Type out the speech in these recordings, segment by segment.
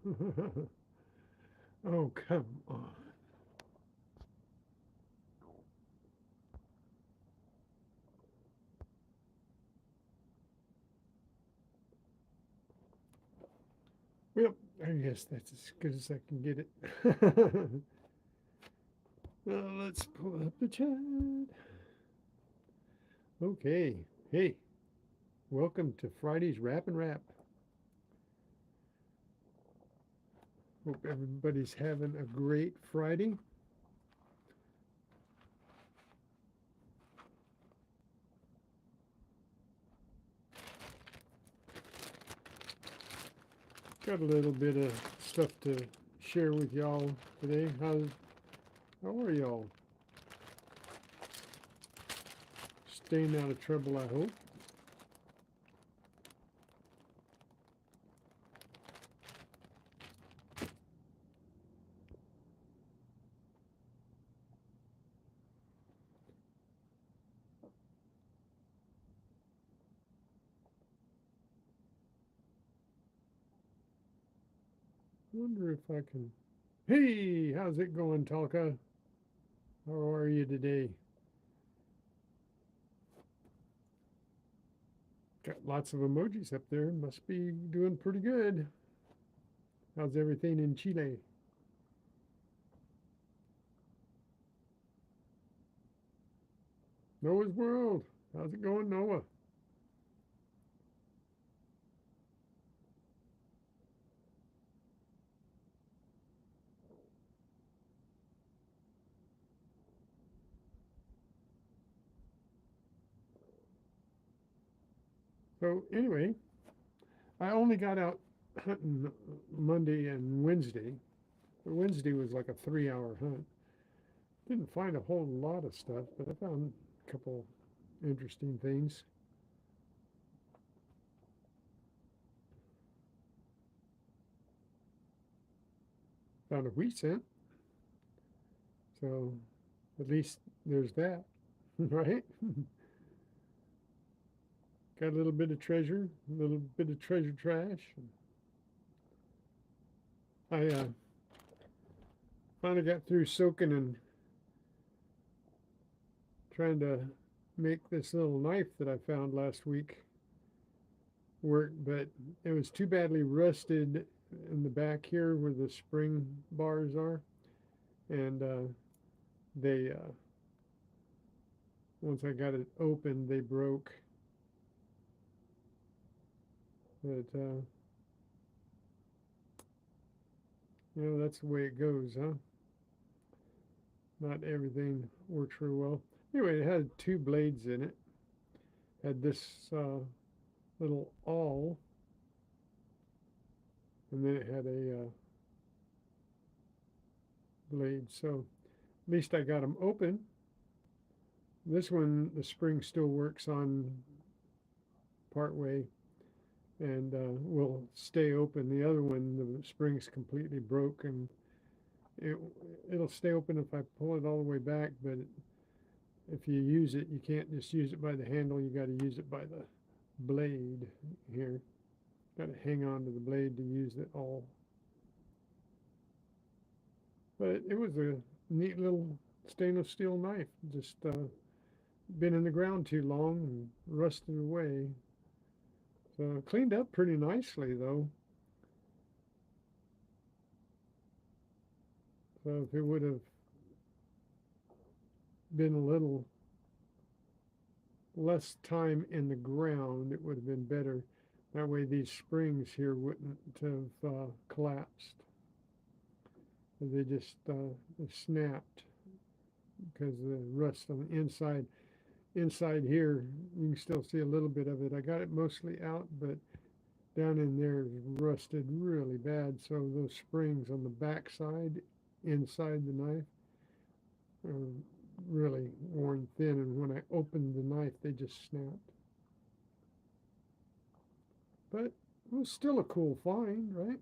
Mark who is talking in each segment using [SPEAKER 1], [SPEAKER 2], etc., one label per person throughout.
[SPEAKER 1] Oh, come on. Well, I guess that's as good as I can get it. Let's pull up the chat. Okay. Hey, welcome to Friday's Rap and Rap. Hope everybody's having a great Friday. Got a little bit of stuff to share with y'all today. How are y'all? Staying out of trouble, I hope. Wonder if I can. Hey, how's it going, Talka? How are you today? Got lots of emojis up there. Must be doing pretty good. How's everything in Chile? Noah's World. How's it going, Noah? So anyway, I only got out hunting Monday and Wednesday. Wednesday was like a 3-hour hunt. Didn't find a whole lot of stuff, but I found a couple interesting things. Found a wheat scent, so at least there's that, right? Got a little bit of treasure, a little bit of treasure trash. I finally got through soaking and trying to make this little knife that I found last week work, but it was too badly rusted in the back here where the spring bars are, and they once I got it open, they broke. But that's the way it goes, huh? Not everything works real well. Anyway, it had two blades in it. Had this little awl, and then it had a blade. So at least I got them open. This one, the spring still works on part way and will stay open. The other one, the spring's completely broke, and it, it'll stay open if I pull it all the way back, but if you use it, you can't just use it by the handle. You got to use it by the blade here. Got to hang on to the blade to use it all. But it was a neat little stainless steel knife. Just been in the ground too long and rusted away. So cleaned up pretty nicely though. So if it would have been a little less time in the ground, it would have been better. That way these springs here wouldn't have collapsed. They just snapped because the rust on the inside. Inside here, you can still see a little bit of it. I got it mostly out, but down in there is rusted really bad. So those springs on the back side, inside the knife, are really worn thin. And when I opened the knife, they just snapped. But it was still a cool find, right?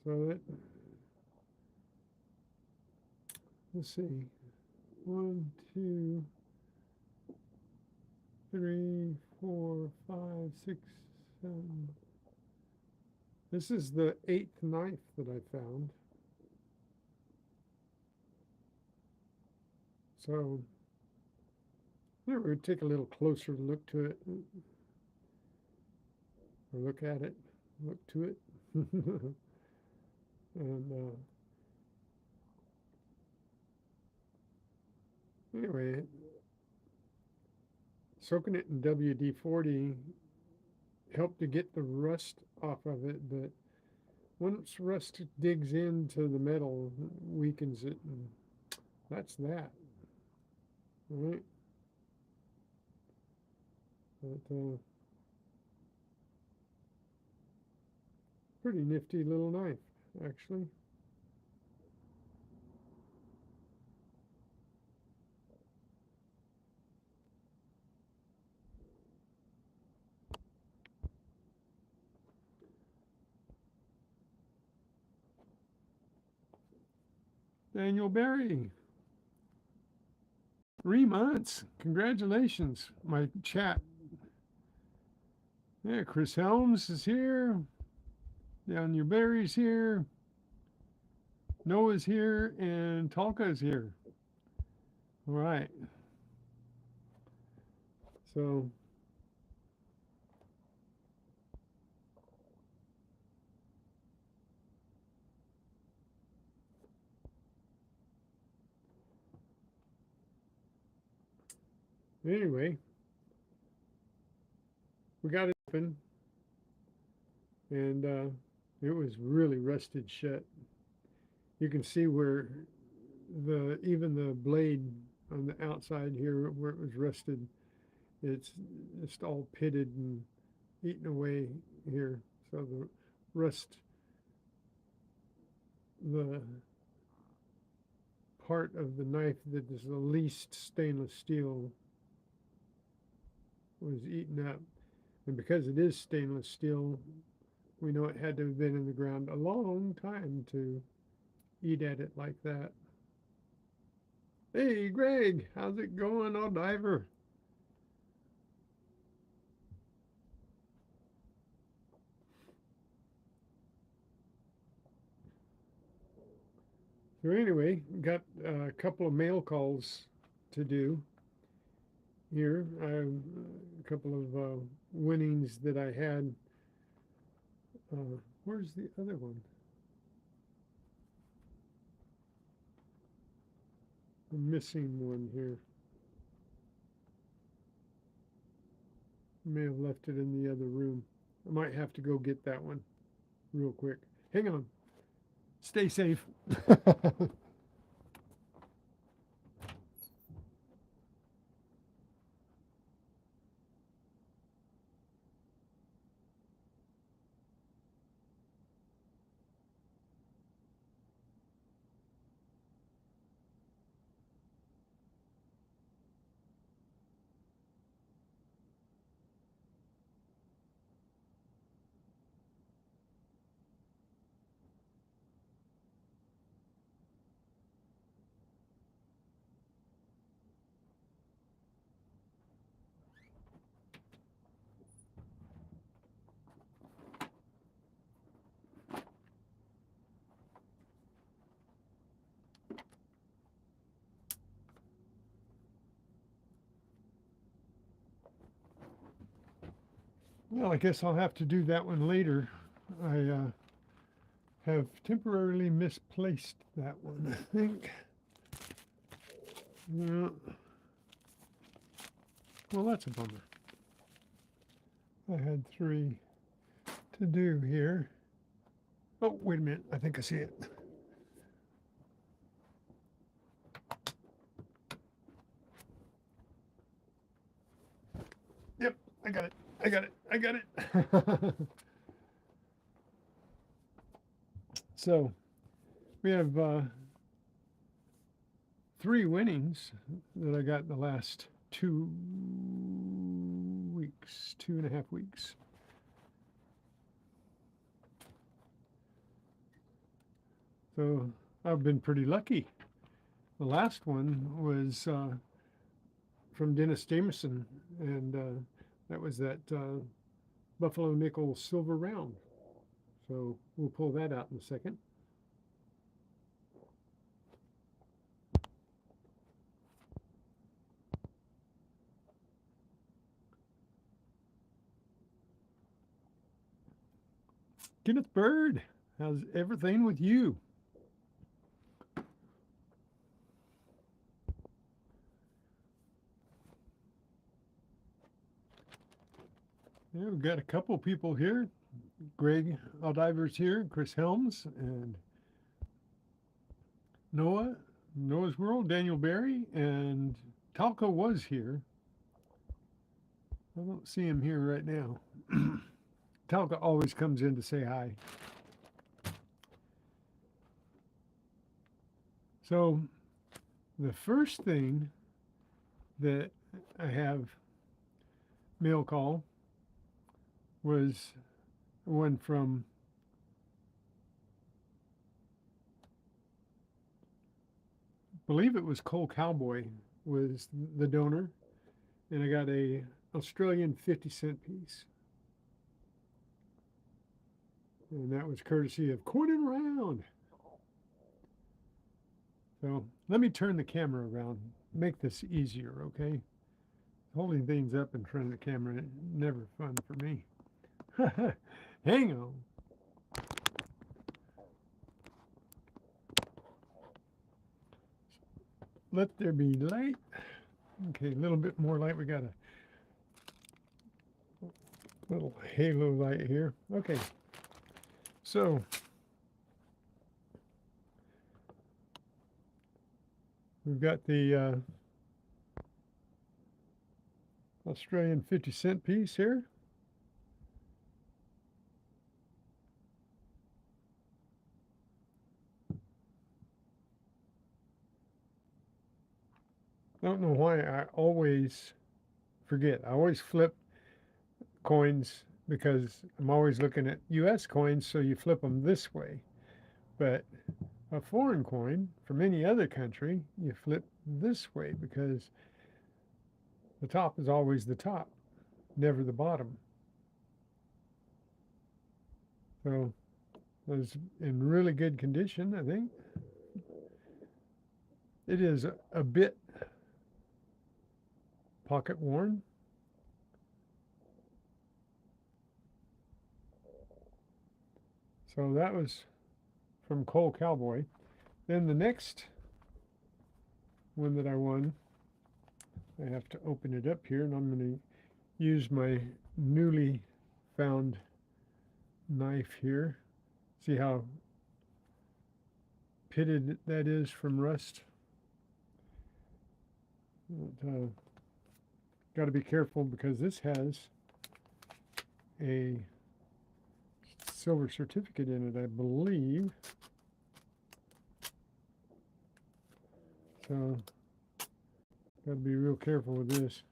[SPEAKER 1] So that, let's see, 1, 2, 3, 4, 5, 6, 7. This is the 8th knife that I found. So here we'll take a little closer look to it. Or look at it. Look to it. And anyway, soaking it in WD-40 helped to get the rust off of it, but once rust digs into the metal, it weakens it, and that's that. All right. But pretty nifty little knife, actually. Daniel Berry, 3 months. Congratulations, my chat. Yeah, Chris Helms is here. Daniel Berry's here. Noah's here, and Talka's here. All right. So anyway, we got it open, and it was really rusted shut. You can see where even the blade on the outside here, where it was rusted, it's just all pitted and eaten away here. So the rust, the part of the knife that is the least stainless steel was eaten up. And because it is stainless steel, we know it had to have been in the ground a long time to eat at it like that. Hey, Greg, how's it going, old diver? So anyway, got a couple of mail calls to do here. I have a couple of winnings that I had. Where's the other one? I'm missing one here. May have left it in the other room. I might have to go get that one real quick. Hang on. Stay safe. Well, I guess I'll have to do that one later. I have temporarily misplaced that one, I think. Yeah. Well, that's a bummer. I had 3 to do here. Oh, wait a minute. I think I see it. Yep, I got it. I got it. I got it. So we have 3 winnings that I got in the last 2 weeks, 2.5 weeks. So I've been pretty lucky. The last one was from Dennis Jameson, and that was that Buffalo nickel silver round. So we'll pull that out in a second. Kenneth Bird, how's everything with you? Yeah, we've got a couple people here. Greg Aldiver's here, Chris Helms, and Noah's World, Daniel Berry, and Talco was here. I don't see him here right now. Talca always comes in to say hi. So the first thing that I have mail call was one from I believe it was Cole Cowboy was the donor, and I got a Australian 50-cent piece. And that was courtesy of Coin and Round. So let me turn the camera around, make this easier, okay? Holding things up in front of the camera, never fun for me. Hang on. Let there be light. Okay, a little bit more light. We got a little halo light here. Okay, so we've got the Australian 50-cent piece here. I don't know why I always forget. I always flip coins because I'm always looking at US coins, so you flip them this way. But a foreign coin from any other country, you flip this way because the top is always the top, never the bottom. So it was in really good condition, I think. It is a bit pocket worn. So that was from Cole Cowboy. Then the next one that I won, I have to open it up here, and I'm going to use my newly found knife here. See how pitted that is from rust. Got to be careful because this has a silver certificate in it, I believe. So got to be real careful with this.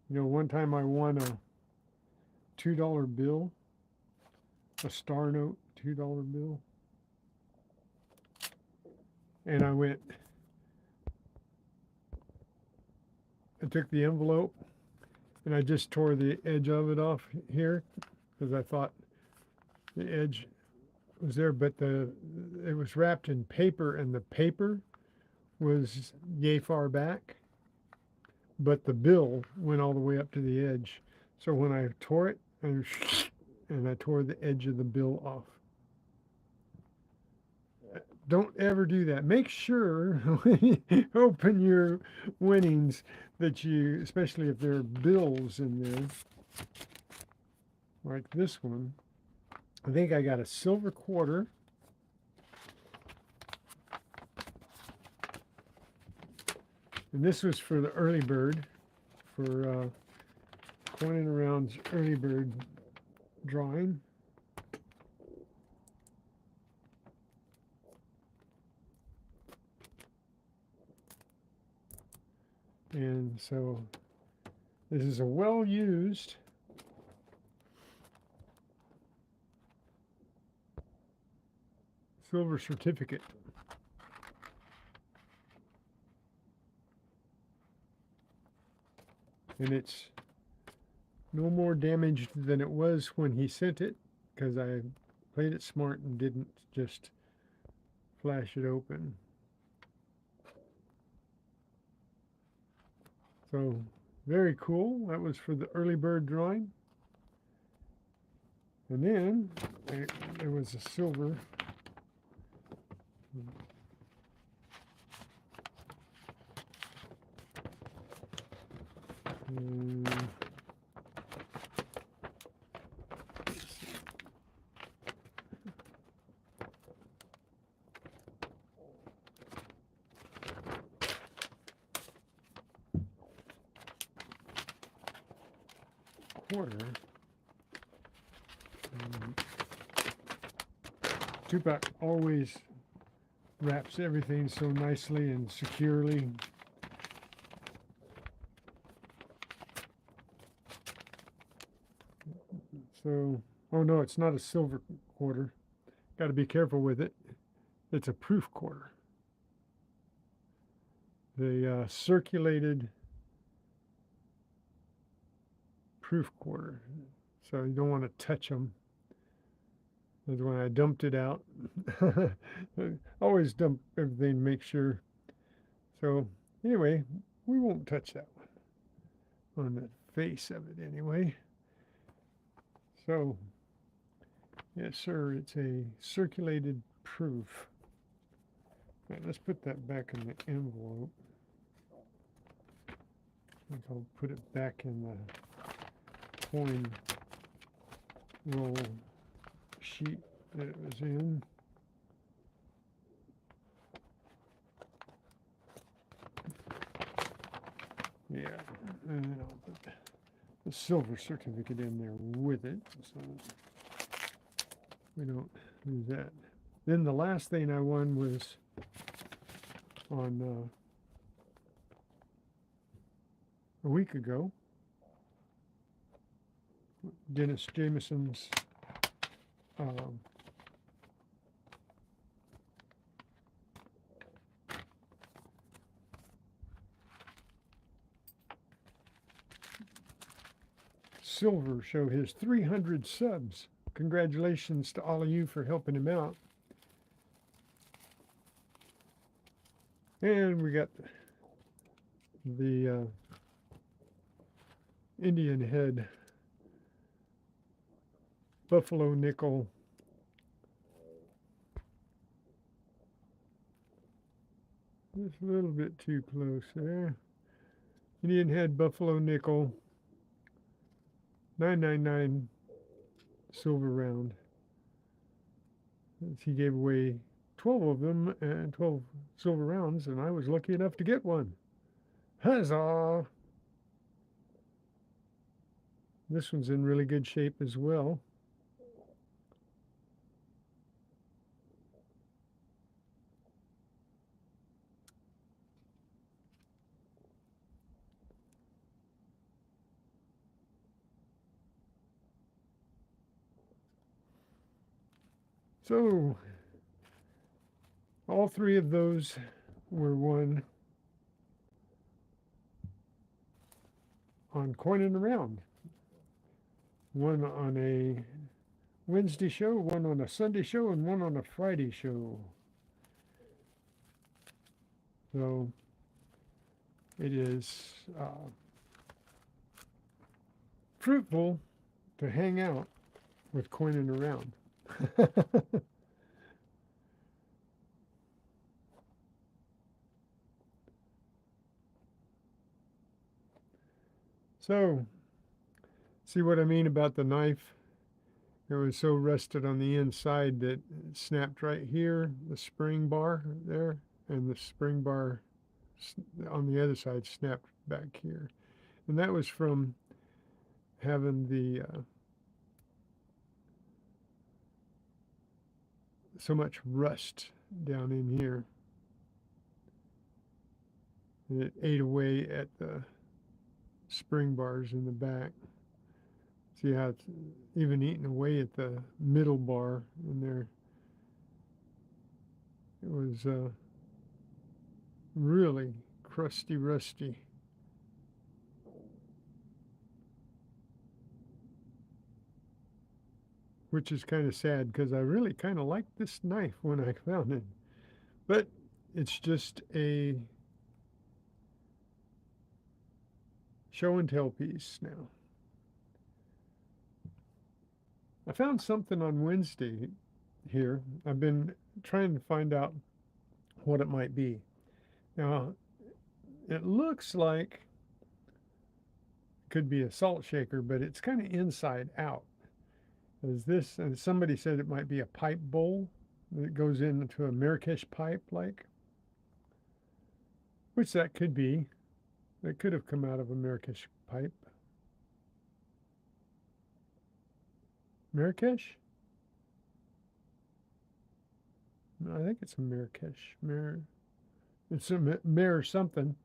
[SPEAKER 1] You know, one time I won a $2 bill, a star note $2 bill, and I took the envelope and I just tore the edge of it off here because I thought the edge was there, but it was wrapped in paper, and the paper was yay far back, but the bill went all the way up to the edge. So when I tore it, and I tore the edge of the bill off. Don't ever do that. Make sure when you open your winnings that you, especially if there are bills in there, like this one. I think I got a silver quarter. And this was for the early bird, for Coin and Around's early bird drawing. And so this is a well-used silver certificate. and it's no more damaged than it was when he sent it, because I played it smart and didn't just flash it open. So very cool. That was for the early bird drawing. And then there was a silver. Quarter. Tcat always wraps everything so nicely and securely. So, oh no, it's not a silver quarter. Got to be careful with it. It's a proof quarter. The circulated proof quarter. So you don't want to touch them. That's when I dumped it out. Always dump everything, make sure. So anyway, we won't touch that one on the face of it anyway. So yes, sir, it's a circulated proof. All right, let's put that back in the envelope. I think I'll put it back in the coin roll sheet that it was in. Yeah, and I'll put the silver certificate in there with it, so we don't lose that. Then the last thing I won was on a week ago. Dennis Jameson's Silver show, his 300 subs. Congratulations to all of you for helping him out. And we got the Indian head buffalo nickel. Just a little bit too close there. Indian head buffalo nickel, 999 silver round. He gave away 12 of them and 12 silver rounds, and I was lucky enough to get one. Huzzah! This one's in really good shape as well. So, all three of those were won on Coining Around. One on a Wednesday show, one on a Sunday show, and one on a Friday show. So, it is fruitful to hang out with Coining Around. So, see what I mean about the knife? It was so rusted on the inside that it snapped right here, the spring bar there, and the spring bar on the other side snapped back here. And that was from having the so much rust down in here. And it ate away at the spring bars in the back. See how it's even eating away at the middle bar in there. It was really crusty, rusty. which is kind of sad because I really kind of liked this knife when I found it. But it's just a show and tell piece now. I found something on Wednesday here. I've been trying to find out what it might be. Now, it looks like it could be a salt shaker, but it's kind of inside out. Is this, and somebody said it might be a pipe bowl that goes into a Marrakesh pipe, like, which that could be. That could have come out of a Marrakesh pipe. Marrakesh? No, I think it's a Marrakesh. It's a Mar something.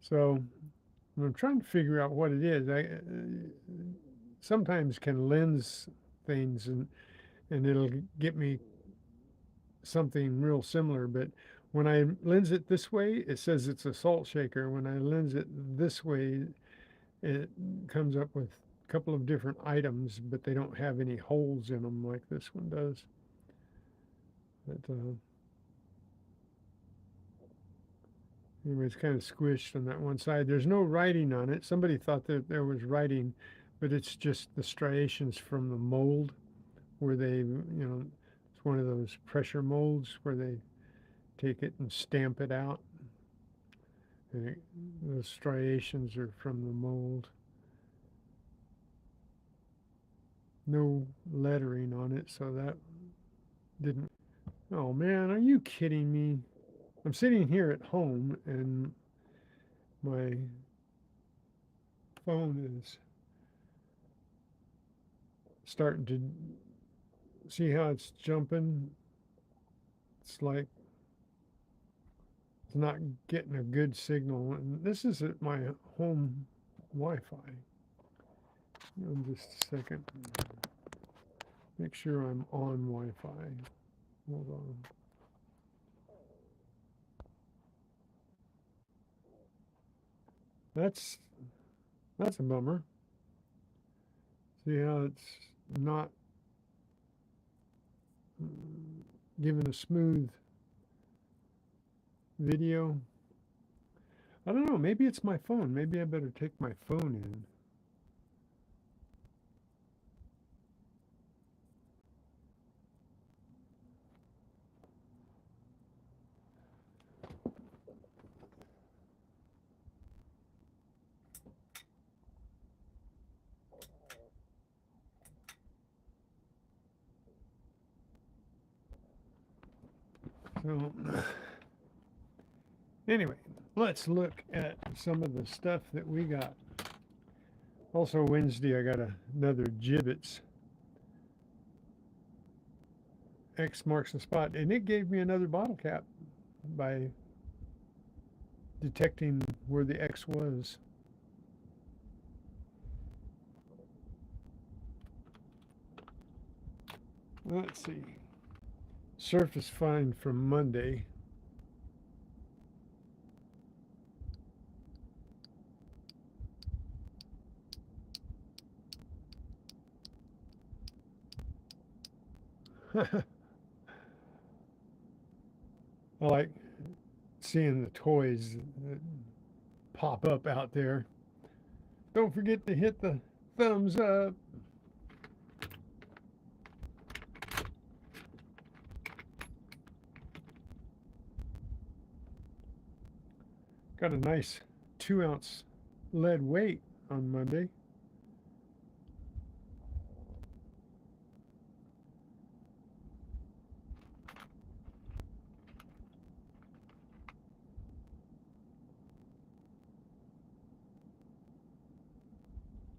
[SPEAKER 1] So I'm trying to figure out what it is. I sometimes can lens things and it'll get me something real similar, but when I lens it this way, it says it's a salt shaker. When I lens it this way, it comes up with a couple of different items, but they don't have any holes in them like this one does. But anyway, it's kind of squished on that one side. There's no writing on it. Somebody thought that there was writing, but it's just the striations from the mold where they, it's one of those pressure molds where they take it and stamp it out. And the striations are from the mold. No lettering on it, so that didn't. Oh man, are you kidding me? I'm sitting here at home and my phone is starting to see how it's jumping. It's like it's not getting a good signal. And this is at my home Wi-Fi. Just a second. Make sure I'm on Wi-Fi. Hold on. That's a bummer. See how it's not giving a smooth video. I don't know. Maybe it's my phone. Maybe I better take my phone in. So anyway, let's look at some of the stuff that we got. Also Wednesday I got another Gibbets. X marks the spot, and it gave me another bottle cap by detecting where the X was. Let's see. Surface find from Monday. I like seeing the toys that pop up out there. Don't forget to hit the thumbs up. Got a nice 2-ounce lead weight on Monday.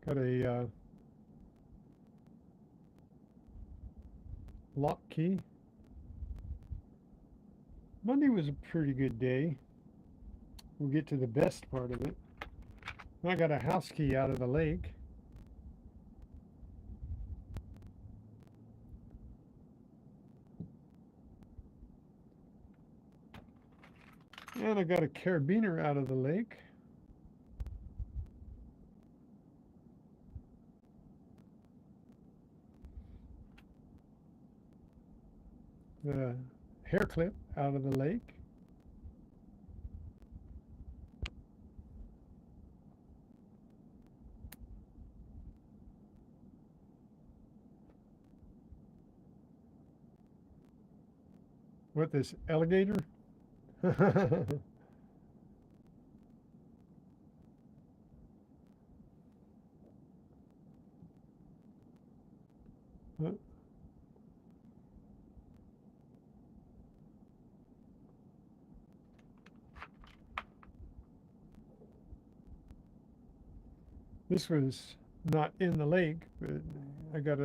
[SPEAKER 1] Got a lock key. Monday was a pretty good day. We'll get to the best part of it. I got a house key out of the lake. And I got a carabiner out of the lake. The hair clip out of the lake. What, this alligator? This was not in the lake, but I got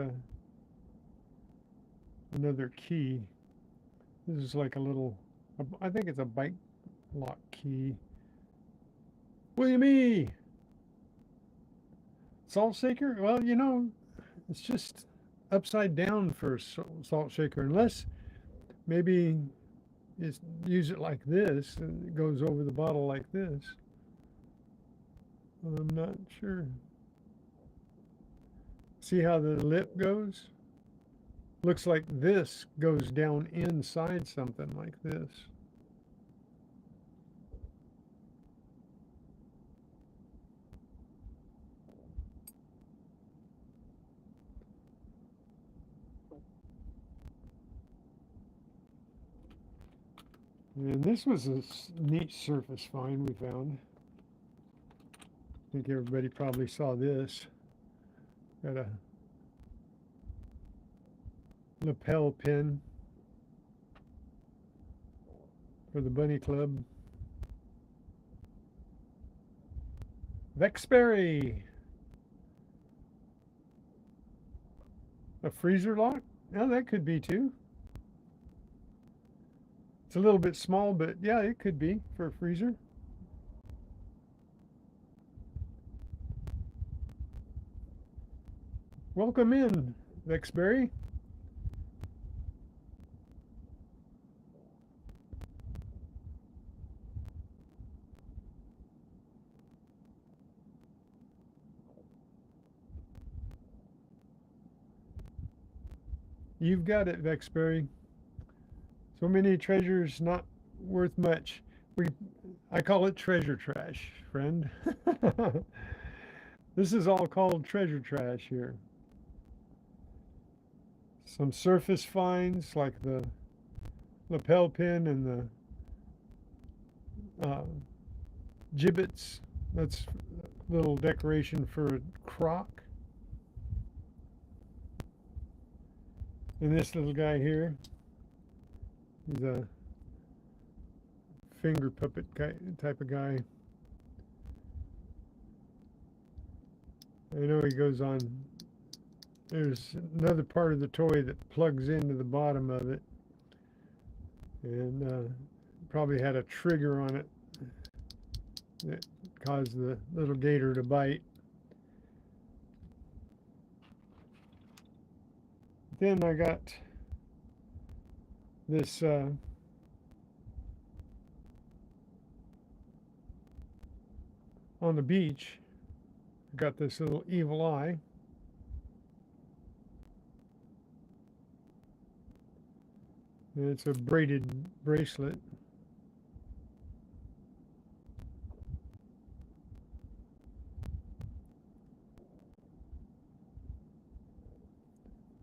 [SPEAKER 1] another key. This is like a little, I think it's a bike lock key. William Salt shaker? Well, you know, it's just upside down for a salt shaker, unless maybe it's, use it like this, and it goes over the bottle like this. I'm not sure. See how the lip goes? Looks like this goes down inside something like this. And this was a neat surface find we found. I think everybody probably saw this. Got a lapel pin for the bunny club. Vexberry. A freezer lock? Yeah, that could be too. It's a little bit small, but yeah, it could be for a freezer. Welcome in, Vexberry. You've got it, Vexberry. So many treasures not worth much. I call it treasure trash, friend. This is all called treasure trash here. Some surface finds like the lapel pin and the gibbets. That's a little decoration for a crock. And this little guy here, he's a finger puppet type of guy. I know he goes on. There's another part of the toy that plugs into the bottom of it, and probably had a trigger on it that caused the little gator to bite. Then I got this on the beach. I got this little evil eye. And it's a braided bracelet.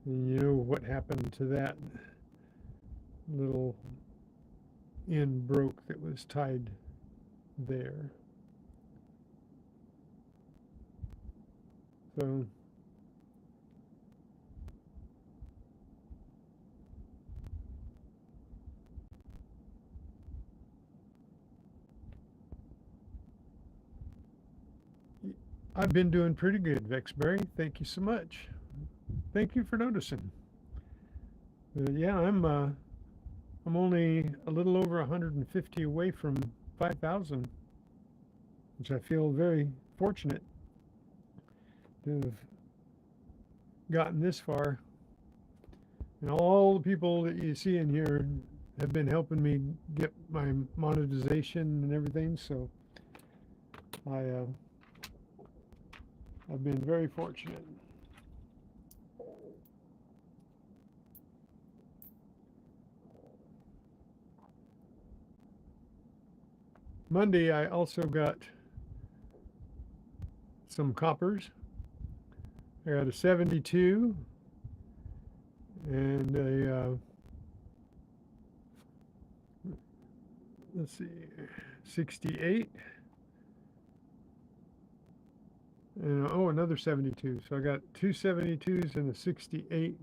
[SPEAKER 1] And you know what happened to that little end broke that was tied there. So I've been doing pretty good, Vexberry. Thank you so much. Thank you for noticing. Yeah, I'm only a little over 150 away from 5,000, which I feel very fortunate to have gotten this far. And all the people that you see in here have been helping me get my monetization and everything, so I've been very fortunate. Monday, I also got some coppers. I got a 72 and a, let's see, 68. And, oh, another 72. So I got two 72s and a 68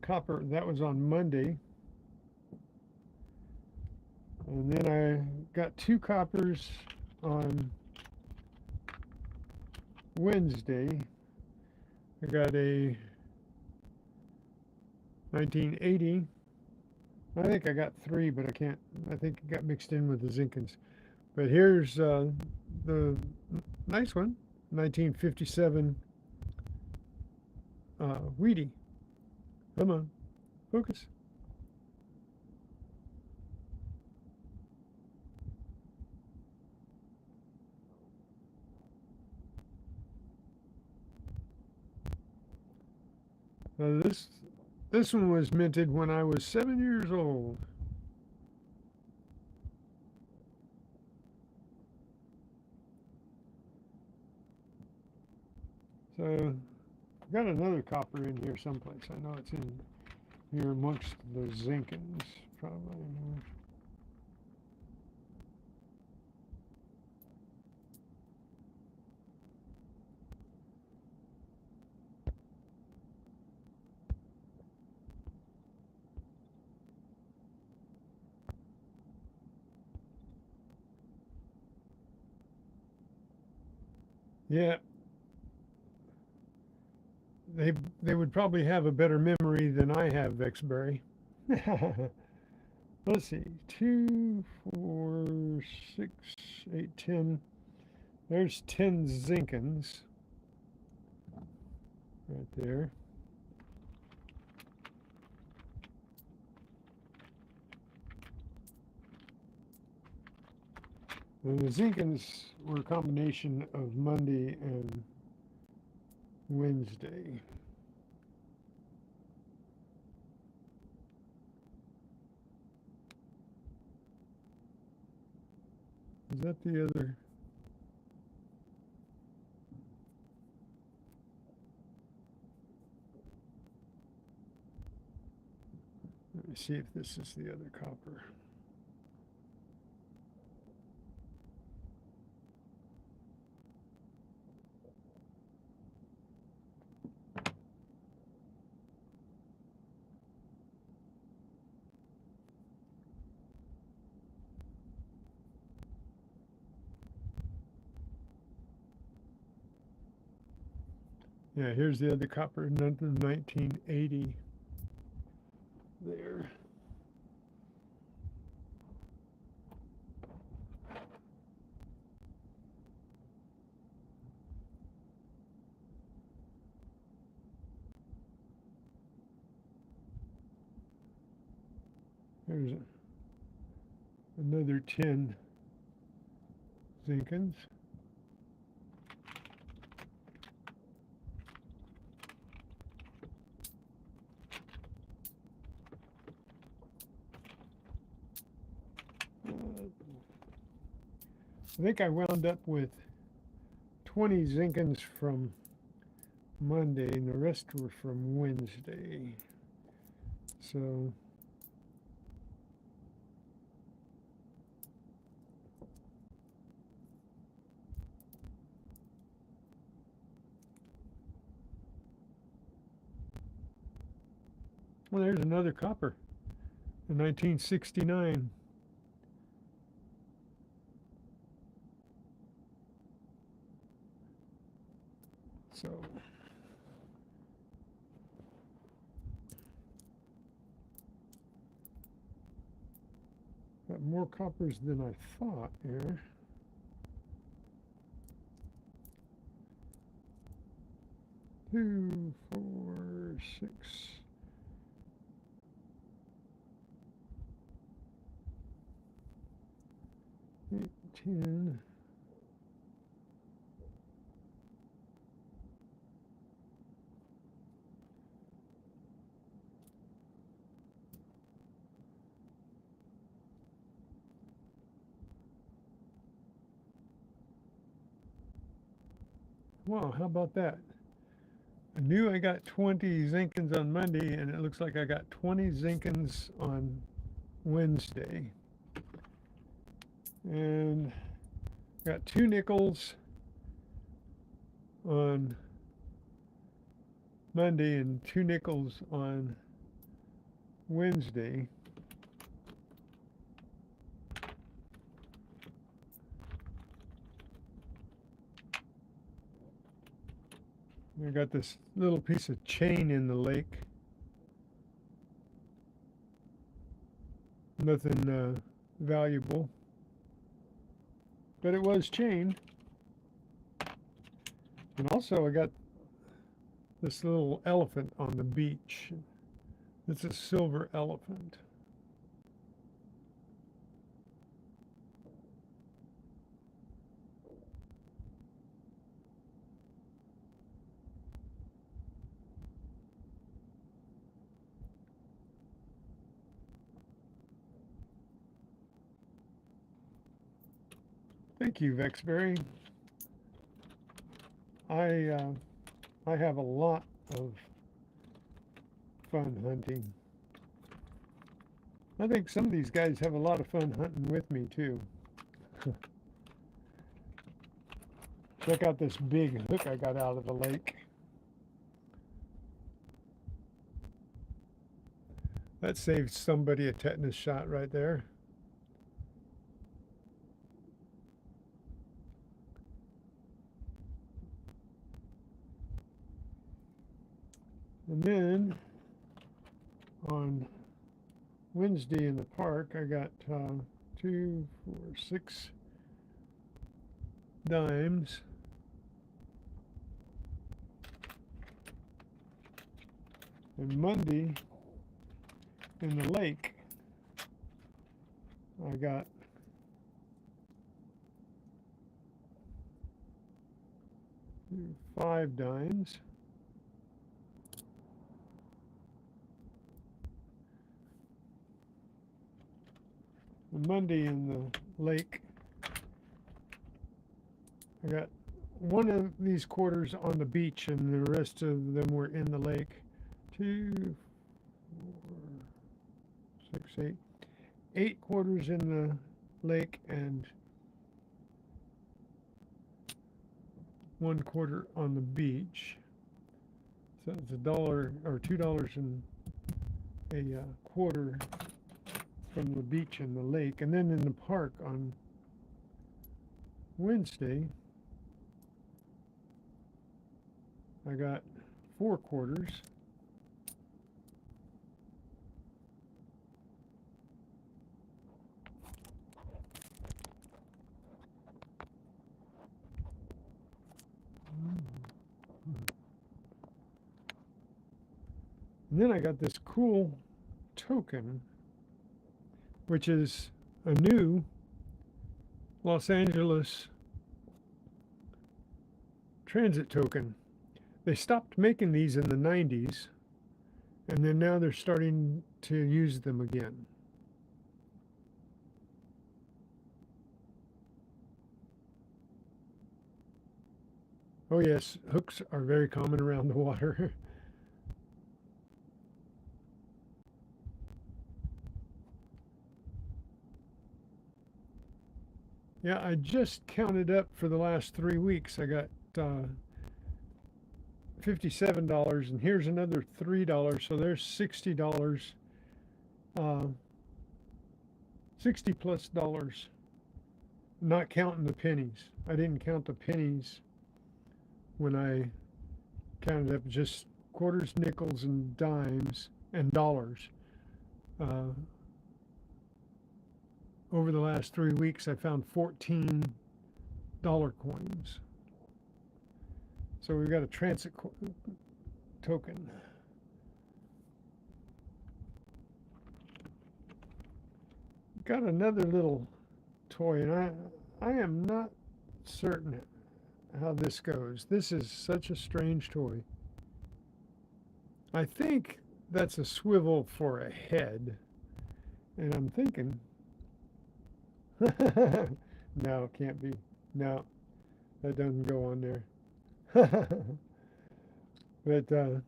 [SPEAKER 1] copper. That was on Monday. And then I got two coppers on Wednesday. I got a 1980. I think I got three, but I think it got mixed in with the Zinkins. But here's the nice one, 1957 Wheatie. Come on, focus. This one was minted when I was 7 years old. So I've got another copper in here someplace. I know it's in here amongst the Zinkins, probably. Yeah, they would probably have a better memory than I have, Vexberry. Let's see, 2, 4, 6, 8, 10. There's 10 Zinkins right there. And the Zinkins were a combination of Monday and Wednesday. Is that the other? Let me see if this is the other copper. Yeah, here's the other copper, 1980 there. There's another 10 Zinkins. I think I wound up with 20 Zinkins from Monday, and the rest were from Wednesday. So well, there's another copper, in 1969. So got more coppers than I thought here. Two, 4, 6, 10. Wow, how about that? I knew I got 20 zinkins on Monday, and it looks like I got 20 zinkins on Wednesday. And got 2 nickels on Monday and 2 nickels on Wednesday. I got this little piece of chain in the lake. Nothing valuable, but it was chain. And also I got this little elephant on the beach. It's a silver elephant. Thank you, Vexberry. I have a lot of fun hunting. I think some of these guys have a lot of fun hunting with me too. Check out this big hook I got out of the lake. That saved somebody a tetanus shot right there. And then on Wednesday in the park, I got 2, 4, 6 dimes. And Monday in the lake, I got 5 dimes. And Monday in the lake, I got 1 of these quarters on the beach, and the rest of them were in the lake. 2, 4, 6, 8. 8 quarters in the lake and 1 quarter on the beach. So it's $1 or $2 and a quarter from the beach and the lake. And then in the park on Wednesday, I got 4 quarters. And then I got this cool token, which is a new Los Angeles transit token. They stopped making these in the 90s, and then now they're starting to use them again. Oh yes, hooks are very common around the water. Yeah, I just counted up for the last 3 weeks. I got $57, and here's another $3, so there's $60. 60 plus dollars, not counting the pennies. I didn't count the pennies when I counted up, just quarters, nickels, and dimes, and dollars. Over the last 3 weeks, I found 14 dollar coins. So we've got a transit token. Got another little toy, and I am not certain how this goes. This is such a strange toy. I think that's a swivel for a head. And I'm thinking, no, can't be. No, that doesn't go on there. But I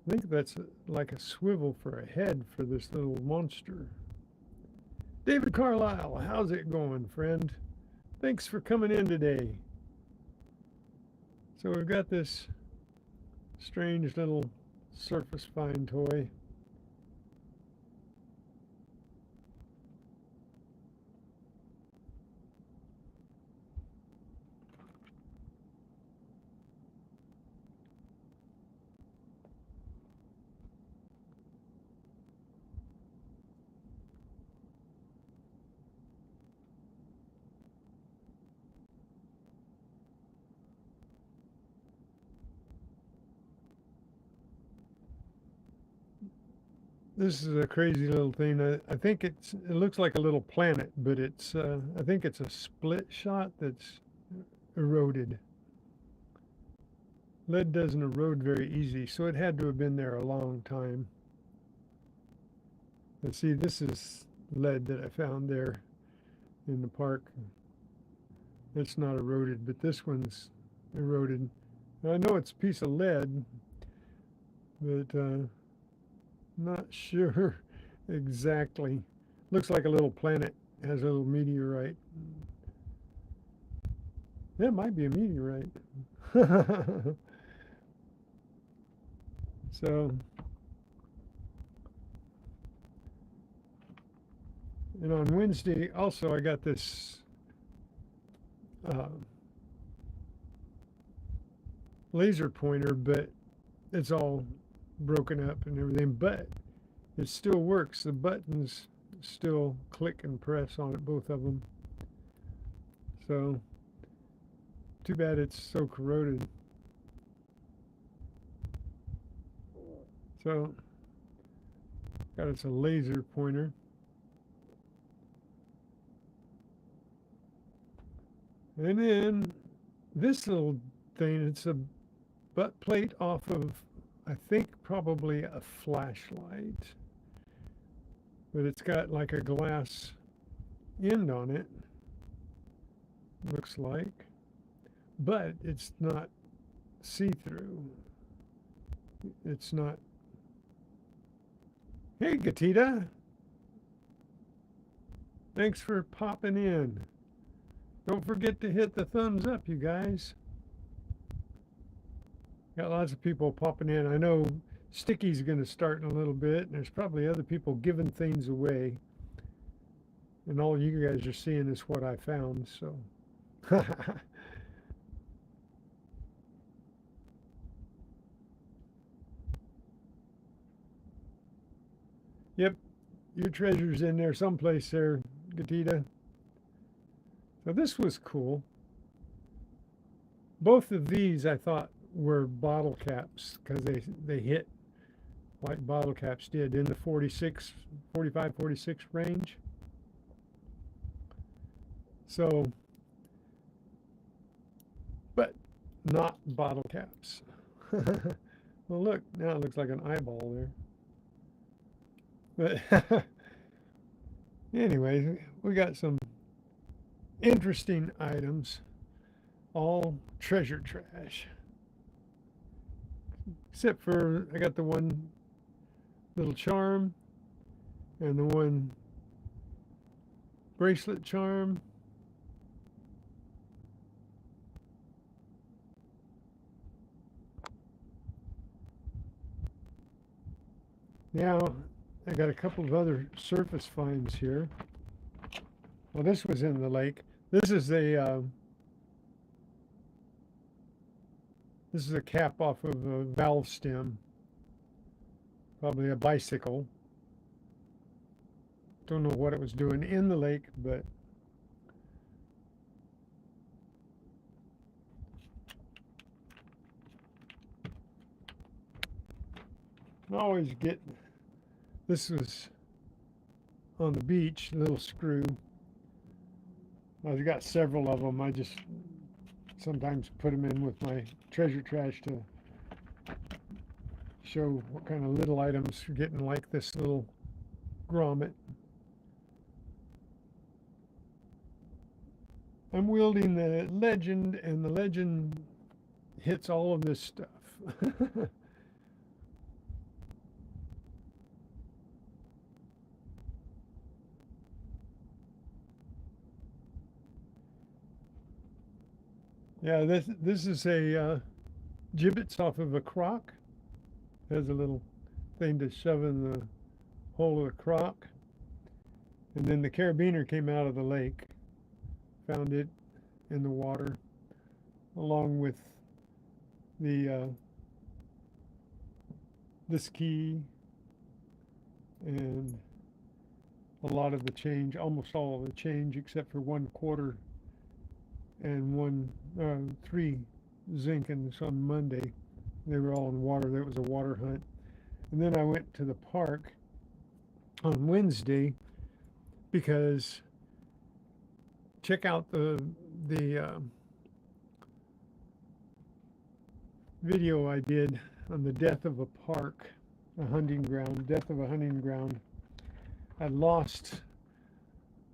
[SPEAKER 1] think that's like a swivel for a head for this little monster. David Carlisle, how's it going, friend? Thanks for coming in today. So we've got this strange little surface find toy. This is a crazy little thing. I think it looks like a little planet, but it's I think it's a split shot that's eroded. Lead doesn't erode very easy, so it had to have been there a long time. Let's see, this is lead that I found there in the park. It's not eroded, but this one's eroded. I know it's a piece of lead, but not sure exactly. Looks like a little planet, has a little meteorite. That might be a meteorite. So, and on Wednesday also I got this laser pointer, but it's all broken up and everything, but it still works. The buttons still click and press on it, both of them. So, too bad it's so corroded. So, got it's a laser pointer. And then this little thing, it's a butt plate off of, I think, probably a flashlight. But it's got like a glass end on it, looks like. But it's not see-through. It's not. Hey, Gatita. Thanks for popping in. Don't forget to hit the thumbs up, you guys. Got lots of people popping in. I know Sticky's going to start in a little bit, and there's probably other people giving things away. And all you guys are seeing is what I found, so. Yep, your treasure's in there someplace there, Gatita. So this was cool. Both of these I thought were bottle caps because they hit like bottle caps did in the 45, 46 range. So, but not bottle caps. Well, look, now it looks like an eyeball there. But anyways, we got some interesting items, all treasure trash. Except for I got the one little charm and the one bracelet charm. Now I got a couple of other surface finds here. Well, this was in the lake. This is a cap off of a valve stem, probably a bicycle. Don't know what it was doing in the lake, but I always get, this was on the beach, little screw. I've got several of them. I just sometimes put them in with my treasure trash to show what kind of little items you're getting, like this little grommet. I'm wielding the legend, and the legend hits all of this stuff. Yeah, this is a gibbets off of a crock. Has a little thing to shove in the hole of the crock. And then the carabiner came out of the lake, found it in the water, along with the this key and a lot of the change, almost all of the change, except for 1/4 and 3 Zinkins on Monday. They were all in water. That was a water hunt. And then I went to the park on Wednesday because check out the video I did on the death of a park, a hunting ground, death of a hunting ground. I lost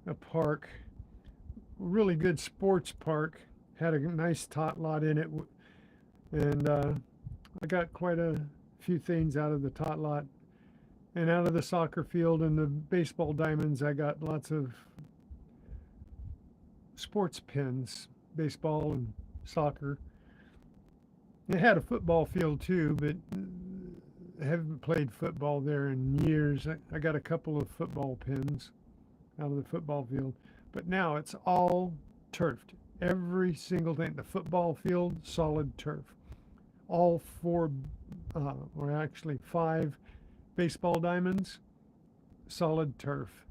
[SPEAKER 1] a park, really good sports park, had a nice tot lot in it, and I got quite a few things out of the tot lot. And out of the soccer field and the baseball diamonds, I got lots of sports pins, baseball and soccer. It had a football field too, but I haven't played football there in years. I got a couple of football pins out of the football field, but now it's all turfed. Every single thing, the football field, solid turf. All 4, or actually 5 baseball diamonds, solid turf.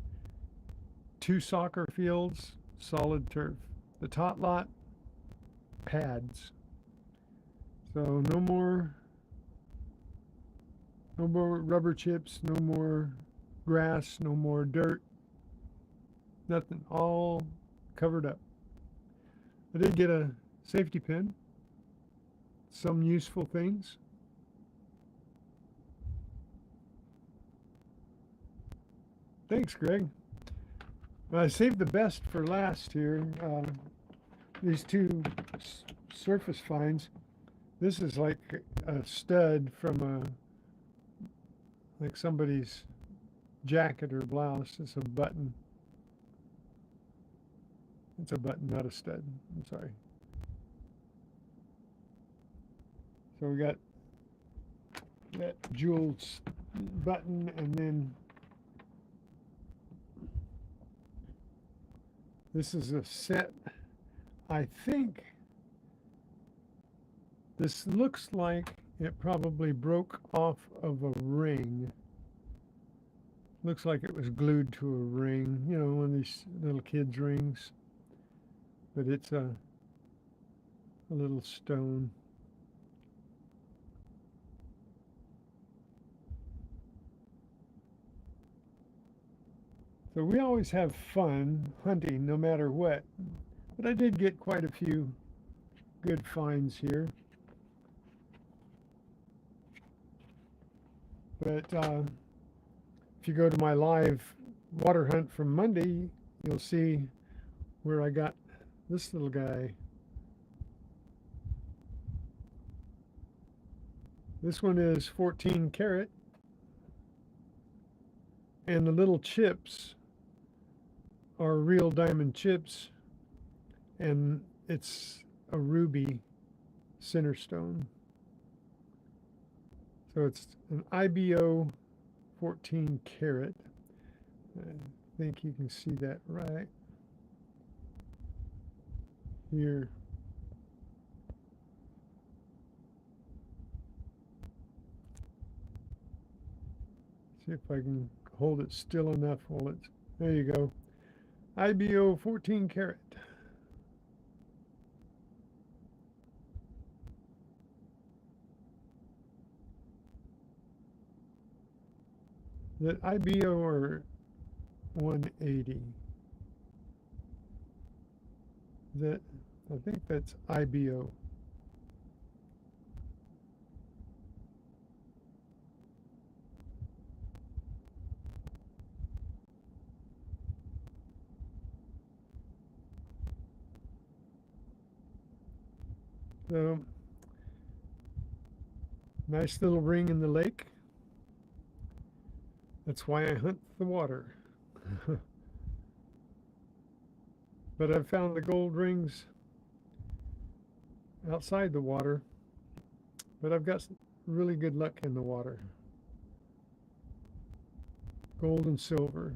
[SPEAKER 1] 2 soccer fields, solid turf. The tot lot, pads. So no more rubber chips, no more grass, no more dirt, nothing, all covered up. I did get a safety pin, some useful things. Thanks, Greg. I saved the best for last here. These 2 surface finds. This is like a stud from like somebody's jacket or blouse. It's a button. It's a button, not a stud. I'm sorry. So we got that jeweled button, and then this is a set. I think this looks like it probably broke off of a ring. Looks like it was glued to a ring, you know, one of these little kids' rings. But it's a little stone. So we always have fun hunting no matter what. But I did get quite a few good finds here. But if you go to my live water hunt from Monday, you'll see where I got this little guy. This one is 14 karat. And the little chips are real diamond chips. And it's a ruby center stone. So it's an IBO 14 karat. I think you can see that right here. See if I can hold it still enough while it's, there you go. IBO 14 karat. The IBO are 180. That, I think that's IBO. So, nice little ring in the lake. That's why I hunt the water. But I've found the gold rings outside the water, but I've got really good luck in the water. Gold and silver.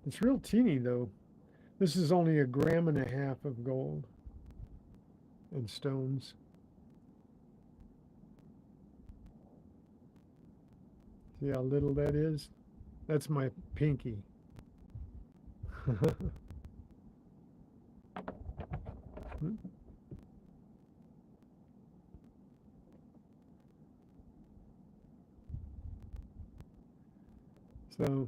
[SPEAKER 1] It's real teeny though. This is only 1.5 grams of gold and stones. See how little that is? That's my pinky. So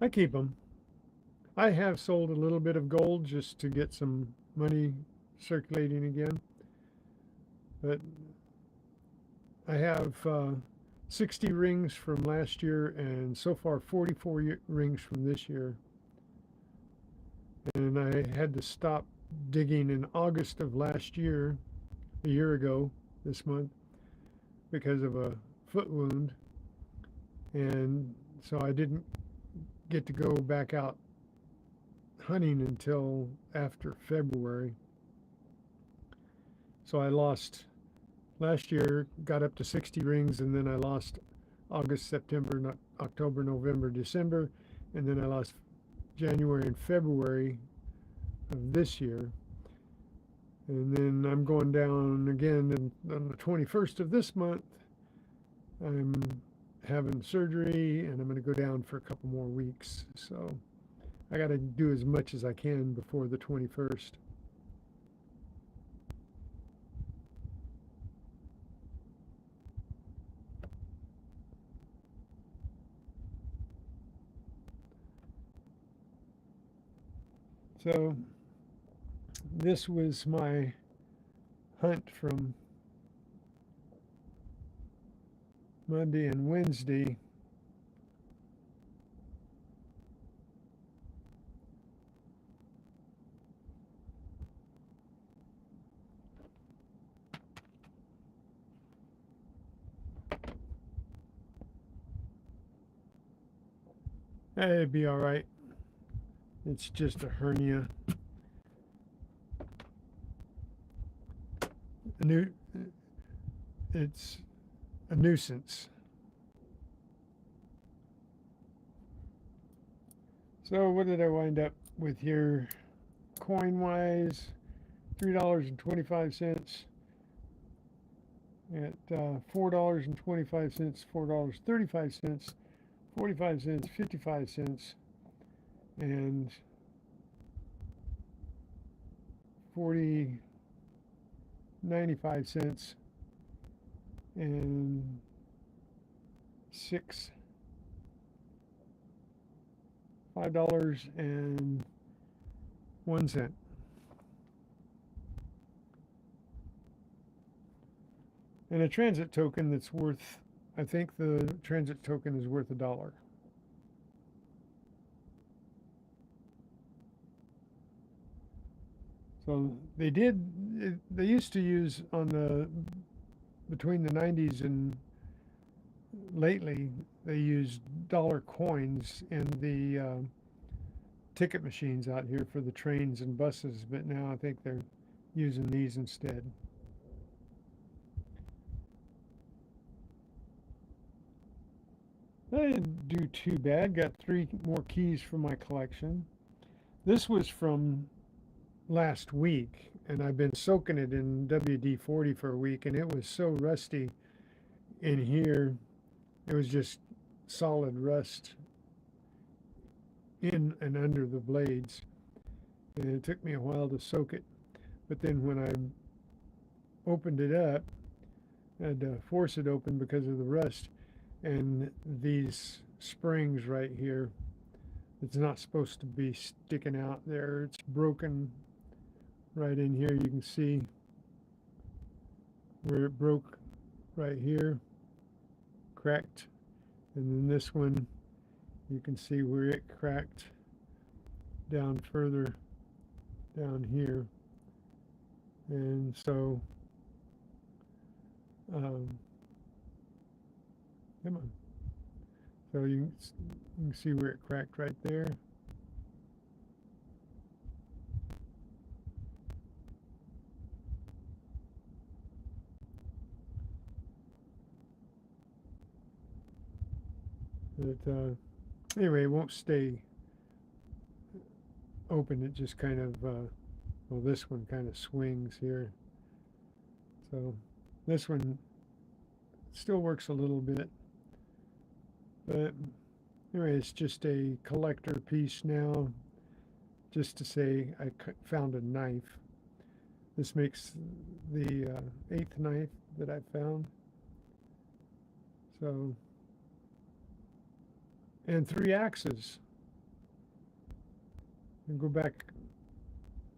[SPEAKER 1] I keep them. I have sold a little bit of gold just to get some money circulating again. But I have 60 rings from last year and so far 44 rings from this year. And I had to stop digging in August of last year, a year ago this month, because of a foot wound. And so I didn't get to go back out hunting until after February. So I lost last year, got up to 60 rings, and then I lost August, September, October, November, December, and then I lost January and February of this year. And then I'm going down again on the 21st of this month. I'm having surgery and I'm going to go down for a couple more weeks. So I got to do as much as I can before the 21st. So this was my hunt from Monday and Wednesday. It'd be all right. It's just a hernia. It's a nuisance. So what did I wind up with here? Coin wise, $3.25 at $4.25, $4.35, 45 cents, 55 cents, and 95 cents, and $5.01. And a transit token that's worth, I think the transit token is worth $1. So they used to use between the 90s and lately, they used dollar coins in the ticket machines out here for the trains and buses, but now I think they're using these instead. I didn't do too bad. Got 3 more keys from my collection. This was from last week, and I've been soaking it in WD-40 for a week, and it was so rusty in here. It was just solid rust in and under the blades, and it took me a while to soak it. But then when I opened it up, had to force it open because of the rust. And these springs right here, it's not supposed to be sticking out there. It's broken right in here. You can see where it broke right here, cracked. And then this one, you can see where it cracked down further down here. And so, come on. So you can see where it cracked right there. But anyway, it won't stay open. It just kind of, well, this one kind of swings here. So this one still works a little bit. But anyway, it's just a collector piece now, just to say I found a knife. This makes the 8th knife that I found. So, and 3 axes. And go back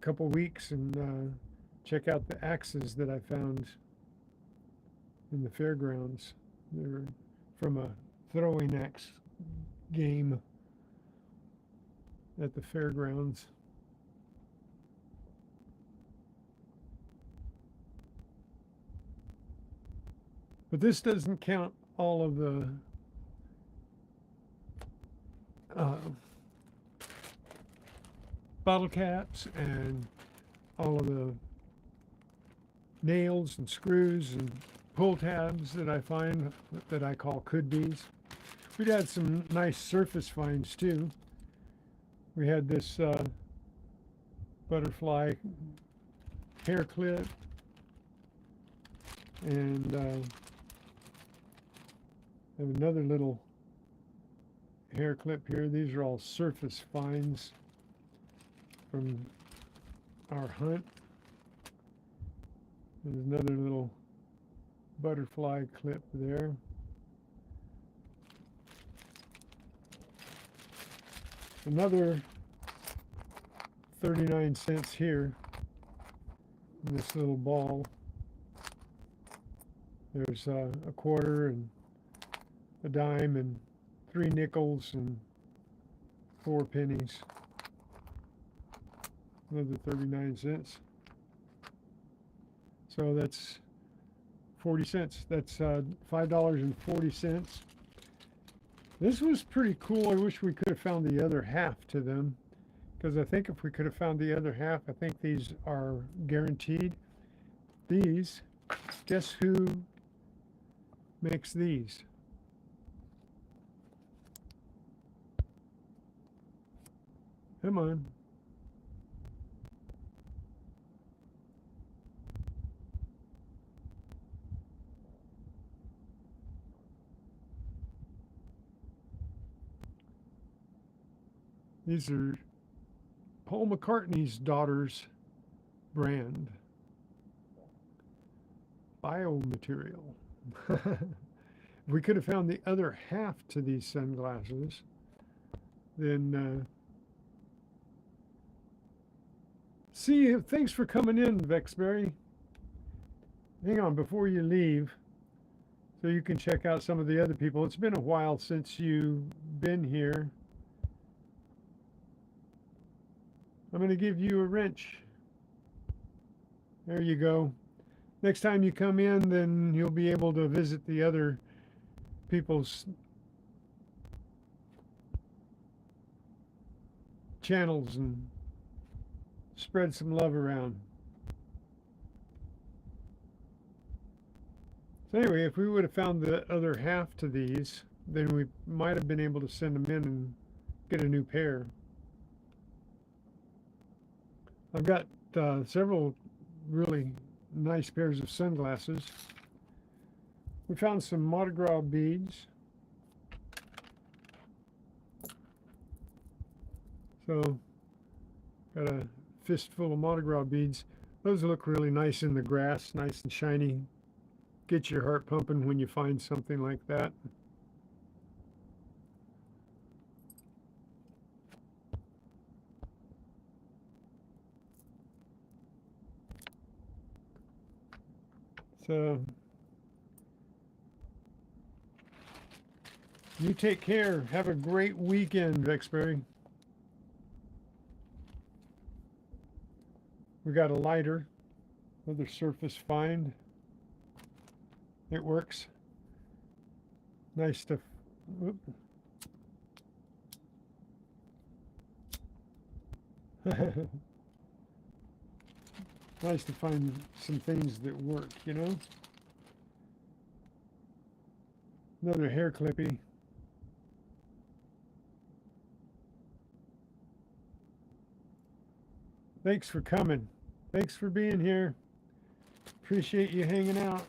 [SPEAKER 1] a couple weeks and check out the axes that I found in the fairgrounds. They're from a throwing axe game at the fairgrounds. But this doesn't count all of the bottle caps and all of the nails and screws and pull tabs that I find that I call could-be's. We'd had some nice surface finds too. We had this butterfly hair clip and have another little hair clip here. These are all surface finds from our hunt. There's another little butterfly clip there. Another 39 cents here in this little ball. There's a quarter and a dime and 3 nickels and 4 pennies. Another 39 cents. So that's 40 cents. That's $5.40. This was pretty cool. I wish we could have found the other half to them, because I think if we could have found the other half, I think these are guaranteed. These, guess who makes these? Come on. These are Paul McCartney's daughter's brand. Biomaterial. If we could have found the other half to these sunglasses, then see, thanks for coming in, Vexberry. Hang on, before you leave, so you can check out some of the other people. It's been a while since you've been here. I'm going to give you a wrench. There you go. Next time you come in, then you'll be able to visit the other people's channels and spread some love around. So anyway, if we would have found the other half to these, then we might have been able to send them in and get a new pair. I've got several really nice pairs of sunglasses. We found some Mardi Gras beads. So, got a fistful of Mardi Gras beads. Those look really nice in the grass, nice and shiny. get your heart pumping when you find something like that. So you take care. Have a great weekend, Vexberry. We got a lighter, another surface find. It works. Nice to. Whoop. Nice to find some things that work, you know? Another hair clippy. Thanks for coming. Thanks for being here. Appreciate you hanging out.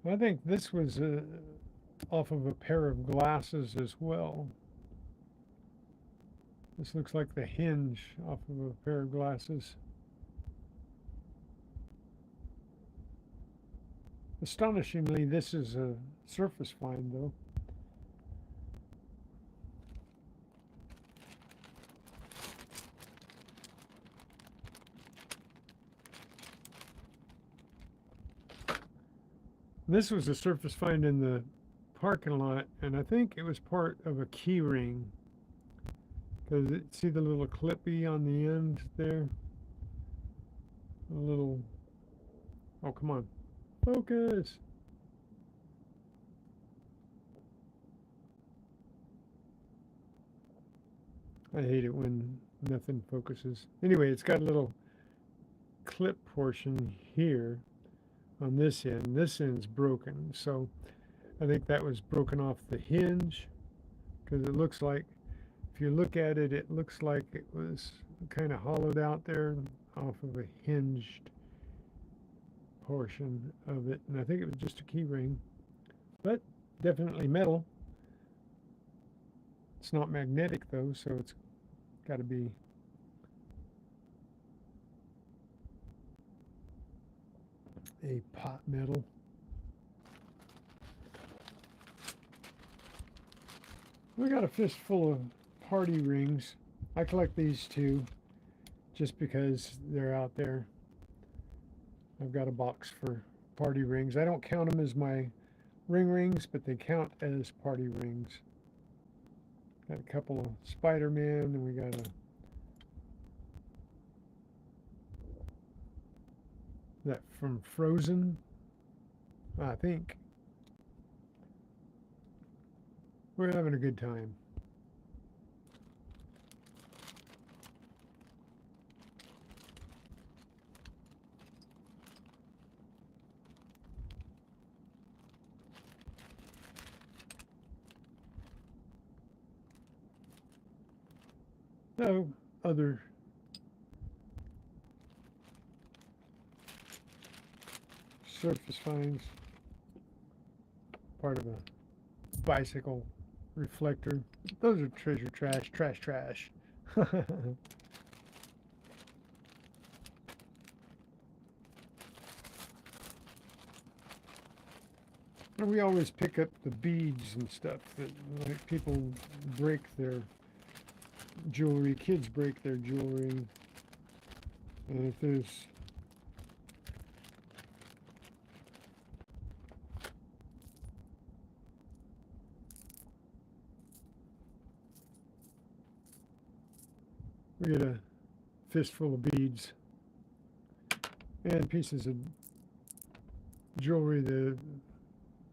[SPEAKER 1] I think this was off of a pair of glasses as well. This looks like the hinge off of a pair of glasses. Astonishingly, this is a surface find, though. This was a surface find in the parking lot, and I think it was part of a key ring. Because see the little clippy on the end there? A little, oh, come on, focus. I hate it when nothing focuses. Anyway, it's got a little clip portion here on this end. This end's broken, so I think that was broken off the hinge, because it looks like, if you look at it, it looks like it was kind of hollowed out there off of a hinged portion of it, and I think it was just a key ring, but definitely metal. It's not magnetic though, so it's got to be a pot metal. We got a fistful of party rings. I collect these two just because they're out there. I've got a box for party rings. I don't count them as my rings, but they count as party rings. Got a couple of Spider-Man, and we got that from Frozen, I think. We're having a good time. No other surface finds. Part of a bicycle reflector. Those are treasure trash, trash. And we always pick up the beads and stuff that, like, people break their jewelry, kids break their jewelry, and if there's we get a fistful of beads and pieces of jewelry that have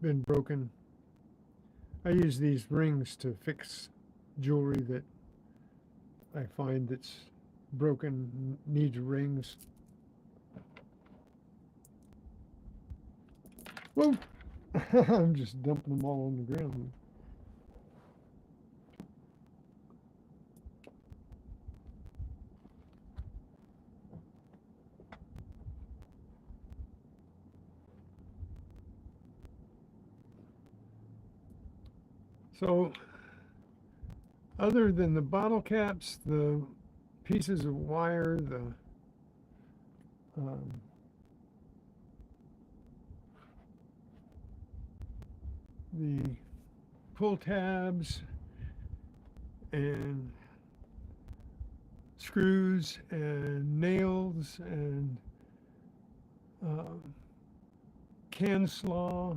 [SPEAKER 1] been broken. I use these rings to fix jewelry that I find that's broken, needs rings. Whoa! I'm just dumping them all on the ground. So other than the bottle caps, the pieces of wire, um, the pull tabs and screws and nails and can slaw.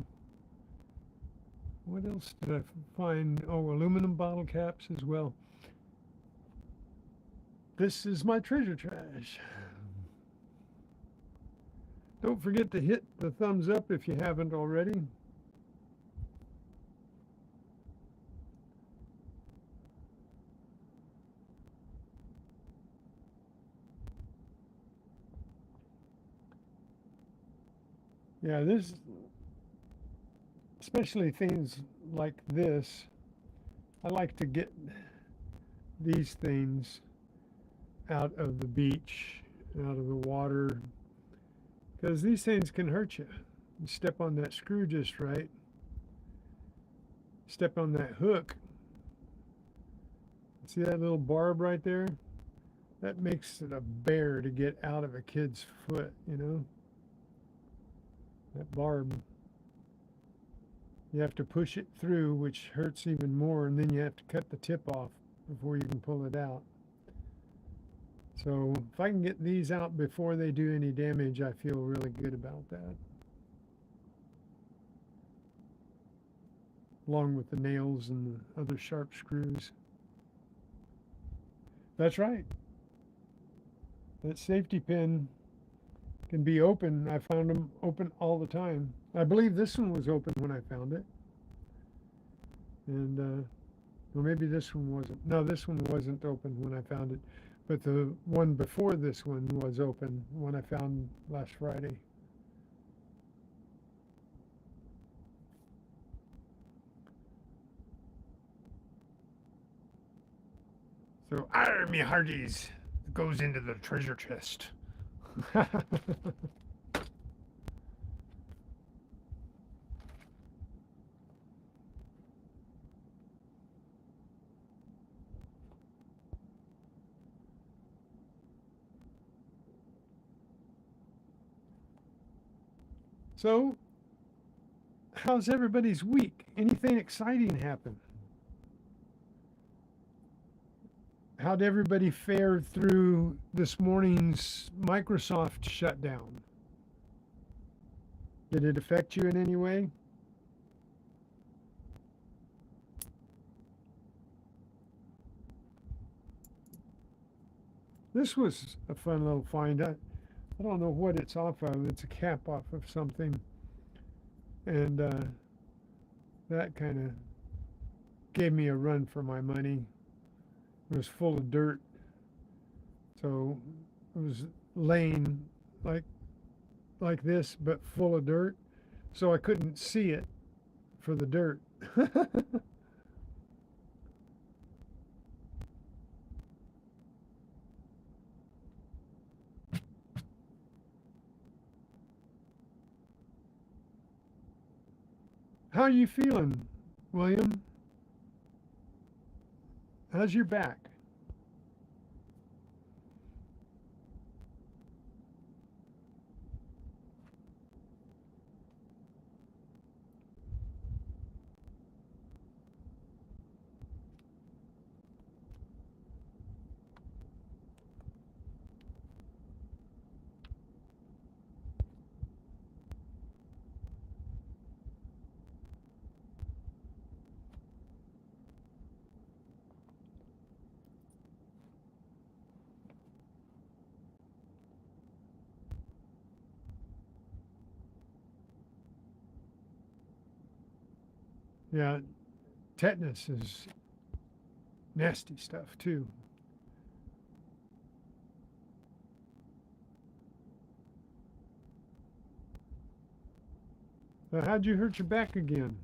[SPEAKER 1] What else did I find? Oh, aluminum bottle caps as well. This is my treasure trash. Don't forget to hit the thumbs up if you haven't already. Yeah, this, especially things like this, I like to get these things out of the beach, out of the water, because these things can hurt you. You step on that screw just right, step on that hook. See that little barb right there? That makes it a bear to get out of a kid's foot, you know? That barb. You have to push it through, which hurts even more, and then you have to cut the tip off before you can pull it out. So if I can get these out before they do any damage, I feel really good about that. Along with the nails and the other sharp screws. That's right. That safety pin can be open. I found them open all the time. I believe this one was open when I found it. And, or maybe this one wasn't. No, this one wasn't open when I found it. But the one before this one was open when I found last Friday. So, me hearties, goes into the treasure chest. So, how's everybody's week? Anything exciting happen? How'd everybody fare through this morning's Microsoft shutdown? Did it affect you in any way? This was a fun little find. I don't know what it's off of. It's a cap off of something. And that kind of gave me a run for my money. It was full of dirt. So it was laying like this, but full of dirt. So I couldn't see it for the dirt. How are you feeling, William? How's your back? Yeah, tetanus is nasty stuff too. So how'd you hurt your back again?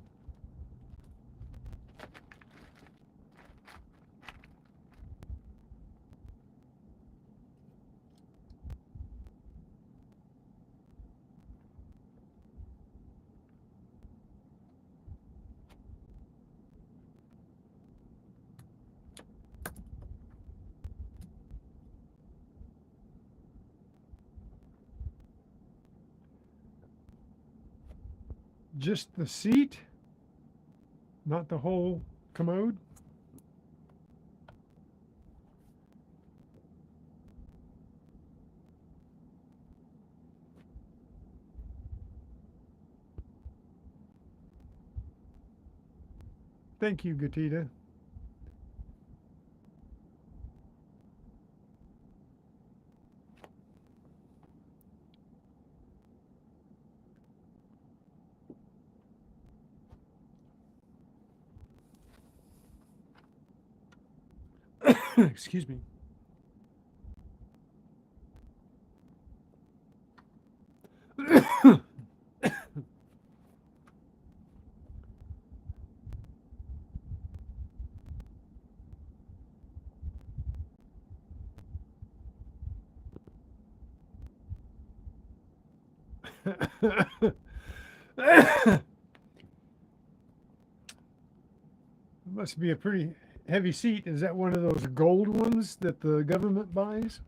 [SPEAKER 1] Just the seat, not the whole commode. Thank you, Gatita. Excuse me. It must be a pretty heavy seat. Is that one of those gold ones that the government buys?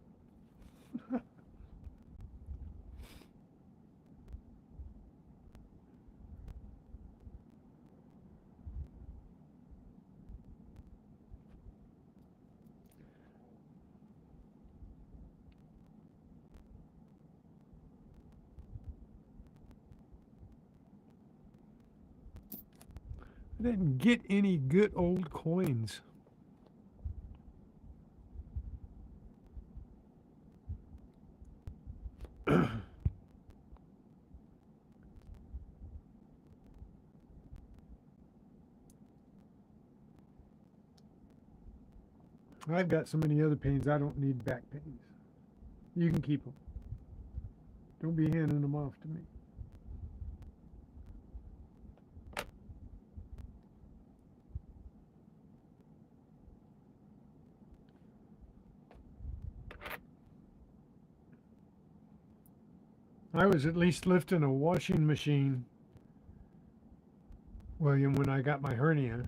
[SPEAKER 1] I didn't get any good old coins. I've got so many other pains, I don't need back pains. You can keep them. Don't be handing them off to me. I was at least lifting a washing machine, William, when I got my hernia.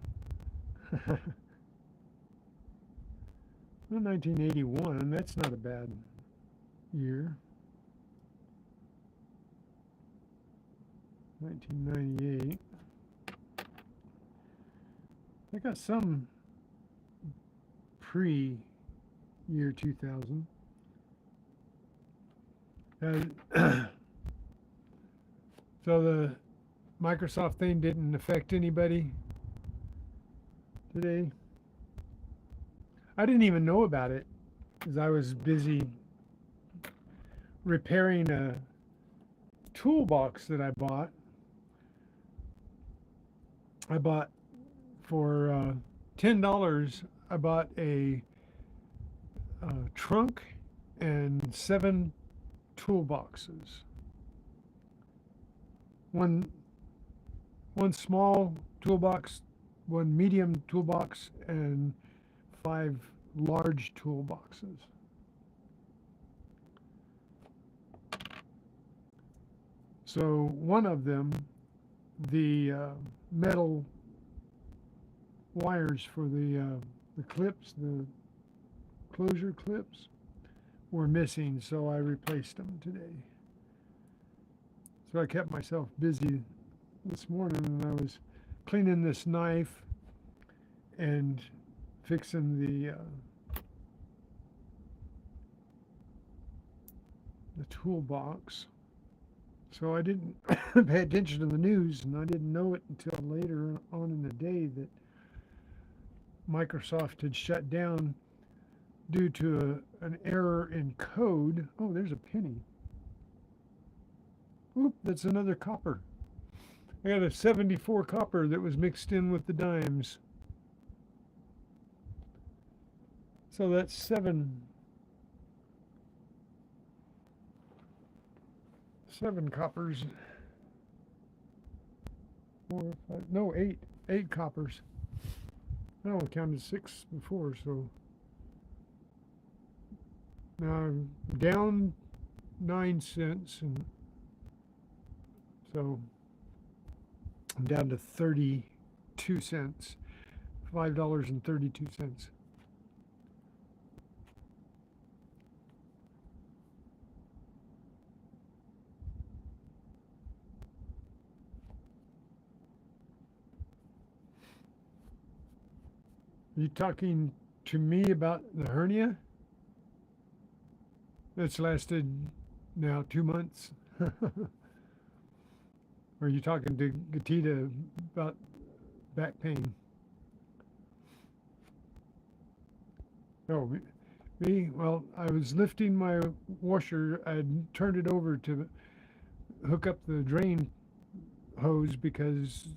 [SPEAKER 1] Well, 1981, that's not a bad year. 1998. I got some pre-year 2000. So the Microsoft thing didn't affect anybody today. I didn't even know about it because I was busy repairing a toolbox that I bought. I bought for $10. I bought a trunk and 7 toolboxes. One small toolbox, 1 medium toolbox, and 5 large toolboxes. So one of them, the metal wires for the clips, the closure clips, were missing, so I replaced them today. So I kept myself busy this morning, and I was cleaning this knife and fixing the toolbox. So I didn't pay attention to the news, and I didn't know it until later on in the day that Microsoft had shut down due to an error in code. Oh, there's a penny. Oop, that's another copper. I got a 74 copper that was mixed in with the dimes. So that's 7 coppers. 4, 5, no, 8 coppers. I only counted 6 before, so now I'm down 9 cents, and so I'm down to 32 cents, $5.32. You talking to me about the hernia that's lasted now 2 months? Or are you talking to Gatita about back pain? Oh, me? Well, I was lifting my washer. I turned it over to hook up the drain hose because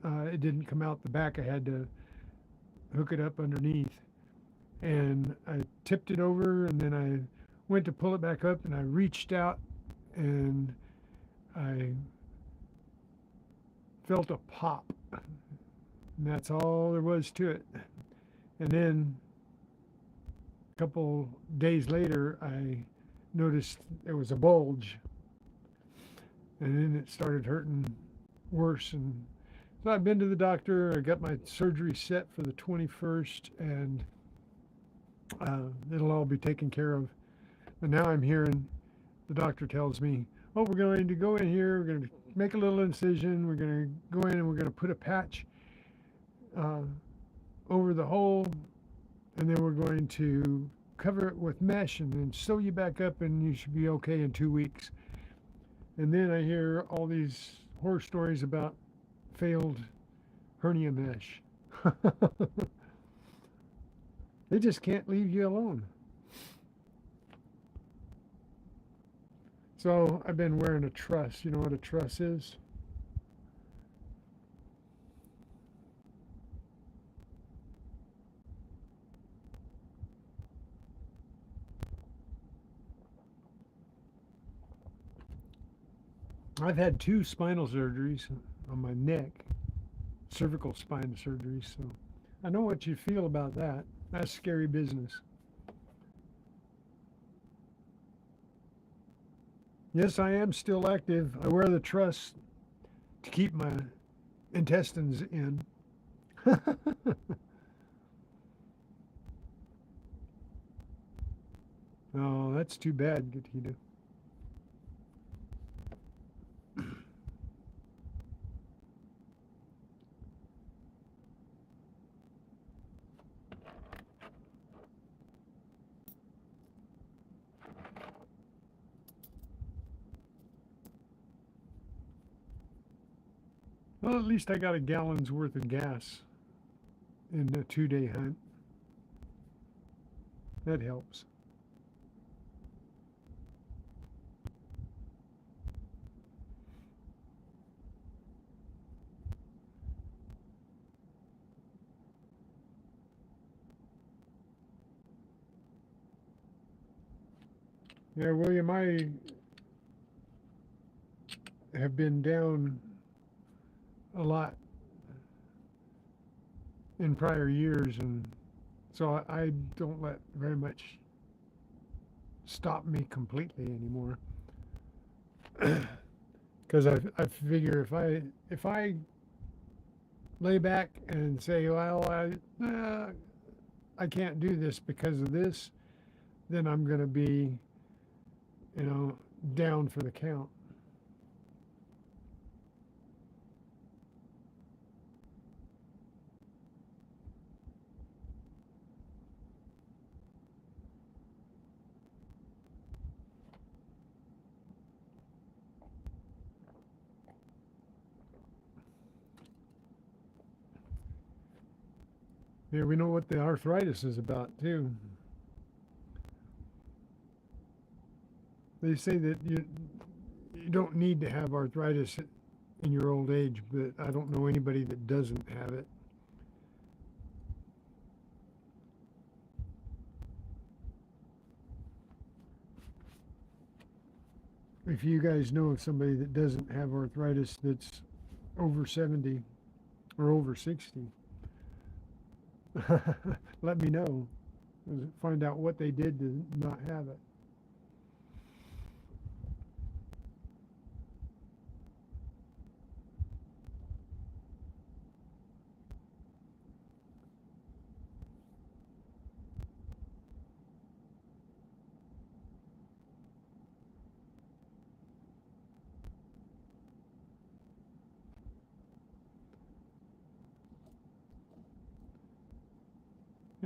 [SPEAKER 1] it didn't come out the back. I had to hook it up underneath. And I tipped it over, and then I went to pull it back up, and I reached out, and I felt a pop. And that's all there was to it. And then a couple days later, I noticed there was a bulge, and then it started hurting worse. And so I've been to the doctor. I got my surgery set for the 21st, and it'll all be taken care of. And now I'm hearing the doctor tells me, oh, we're going to go in here, we're going to make a little incision, we're going to go in and we're going to put a patch over the hole, and then we're going to cover it with mesh and then sew you back up, and you should be okay in 2 weeks. And then I hear all these horror stories about failed hernia mesh. They just can't leave you alone. So I've been wearing a truss. You know what a truss is? I've had 2 spinal surgeries on my neck, cervical spine surgeries, so I know what you feel about that. That's scary business. Yes, I am still active. I wear the truss to keep my intestines in. Oh, that's too bad, Gatita. Well, at least I got a gallon's worth of gas in a 2-day hunt. That helps. Yeah, William, I have been down a lot in prior years, and so I don't let very much stop me completely anymore. Because I figure if I lay back and say, well, I can't do this because of this, then I'm going to be, down for the count. Yeah, we know what the arthritis is about too. They say that you don't need to have arthritis in your old age, but I don't know anybody that doesn't have it. If you guys know of somebody that doesn't have arthritis that's over 70 or over 60, let me know. Find out what they did to not have it.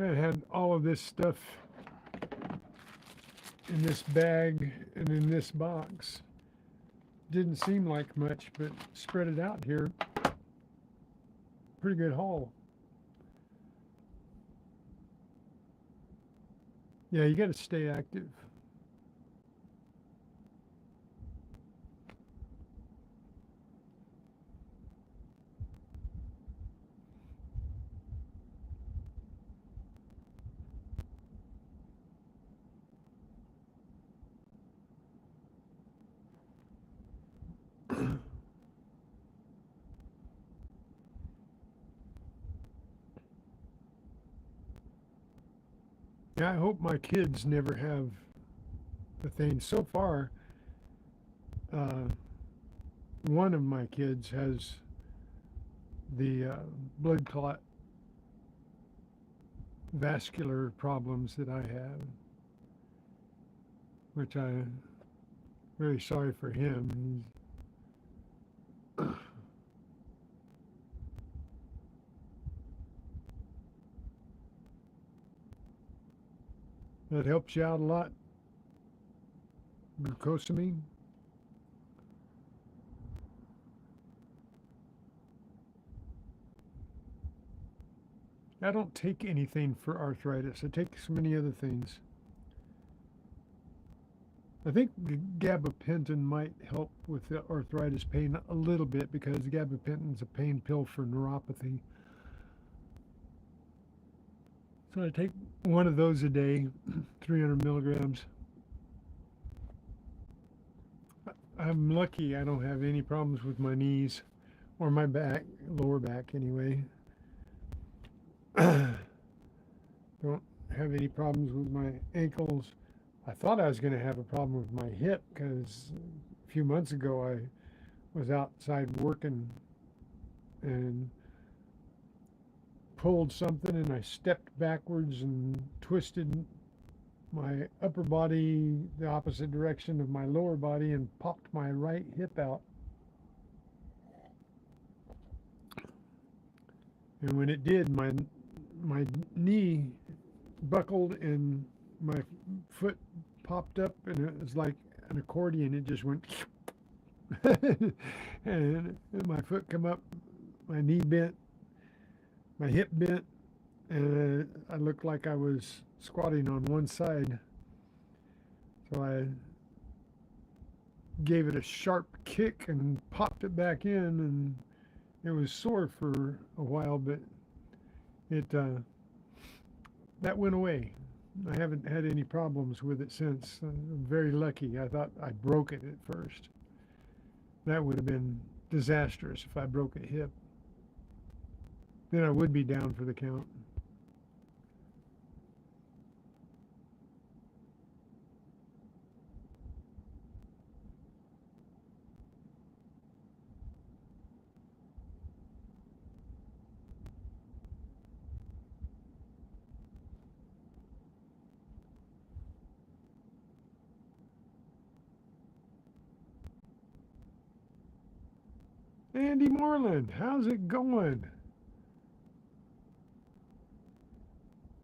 [SPEAKER 1] I had all of this stuff in this bag and in this box. Didn't seem like much, but spread it out here. Pretty good haul. Yeah, you got to stay active. Yeah, I hope my kids never have the thing. So far, one of my kids has the blood clot vascular problems that I have, which I'm really sorry for him. That helps you out a lot, glucosamine. I don't take anything for arthritis. I take so many other things. I think gabapentin might help with the arthritis pain a little bit because gabapentin is a pain pill for neuropathy. So I take one of those a day, 300 milligrams. I'm lucky I don't have any problems with my knees or my back, lower back anyway. Don't have any problems with my ankles. I thought I was going to have a problem with my hip because a few months ago I was outside working and pulled something and I stepped backwards and twisted my upper body the opposite direction of my lower body and popped my right hip out. And when it did, my knee buckled and my foot popped up, and it was like an accordion. It just went and my foot come up, my knee bent, my hip bent, and I looked like I was squatting on one side. So I gave it a sharp kick and popped it back in, and it was sore for a while, but it that went away. I haven't had any problems with it since. I'm very lucky. I thought I broke it at first. That would have been disastrous if I broke a hip. Then I would be down for the count. Andy Moreland, how's it going?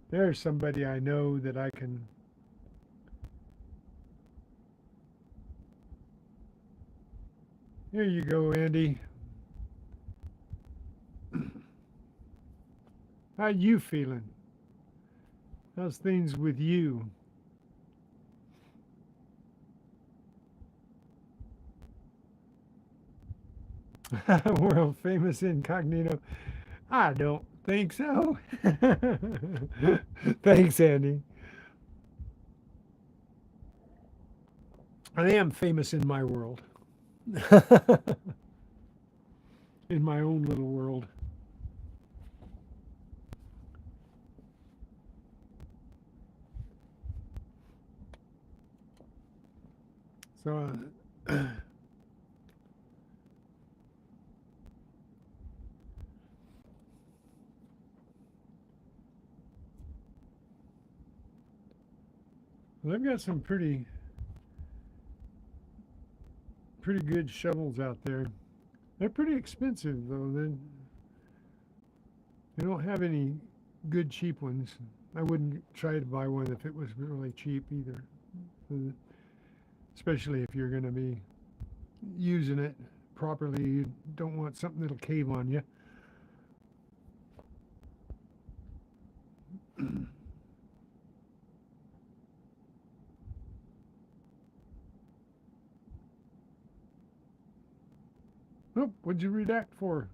[SPEAKER 1] There's somebody I know that I can. Here you go, Andy. How you feeling? How's things with you? World famous incognito. I don't think so. Thanks, Andy. I am famous in my world. In my own little world. So they've got some pretty good shovels out there. They're pretty expensive though. They don't have any good cheap ones. I wouldn't try to buy one if it was really cheap either, especially if you're going to be using it properly. You don't want something that'll cave on you. Oh, what'd you redact for?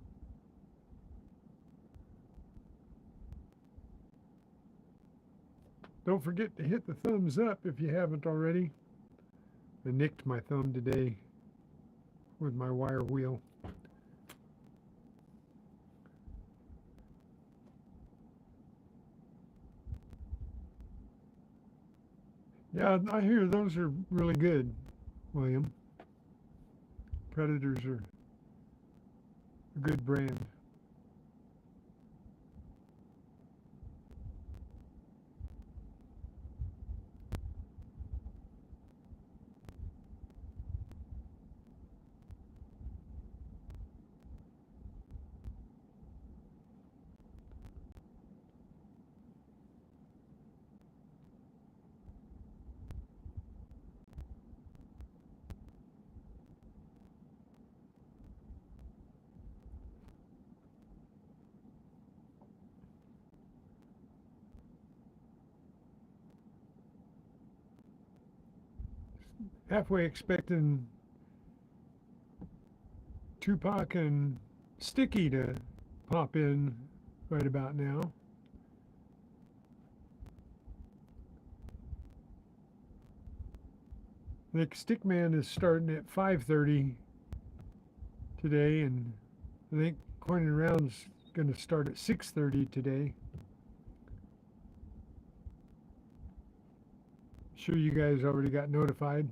[SPEAKER 1] Don't forget to hit the thumbs up if you haven't already. I nicked my thumb today with my wire wheel. Yeah, I hear those are really good, William. Predators are a good brand. Halfway expecting Tupac and Sticky to pop in right about now. I think Stickman is starting at 5:30 today, and I think Coin and Round's going to start at 6:30 today. Sure you guys already got notified.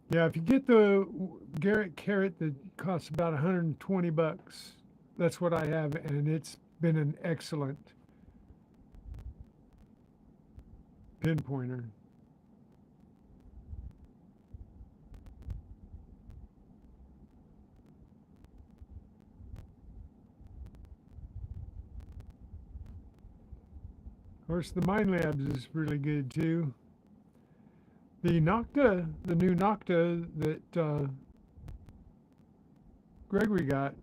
[SPEAKER 1] Yeah, if you get the Garrett carrot that costs about 120 bucks, that's what I have, and it's been an excellent pinpointer. Of course, the Mine Labs is really good too. The Nocta, the new Nocta that Gregory got,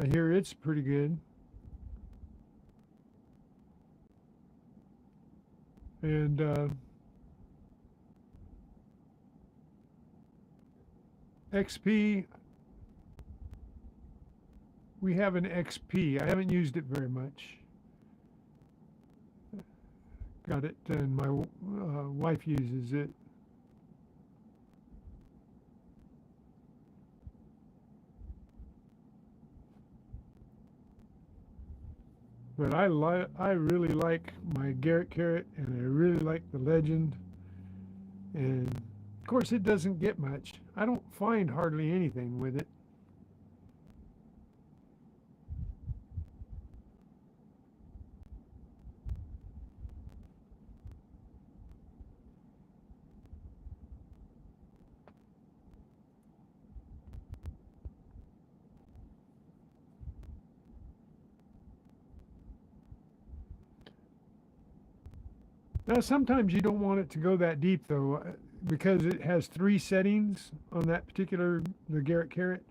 [SPEAKER 1] I hear it's pretty good. And XP, we have an XP. I haven't used it very much. Got it, and my wife uses it. But I really like my Garrett carrot, and I really like the Legend. And of course, it doesn't get much. I don't find hardly anything with it. Now, sometimes you don't want it to go that deep, though, because it has 3 settings on that particular, the Garrett carrot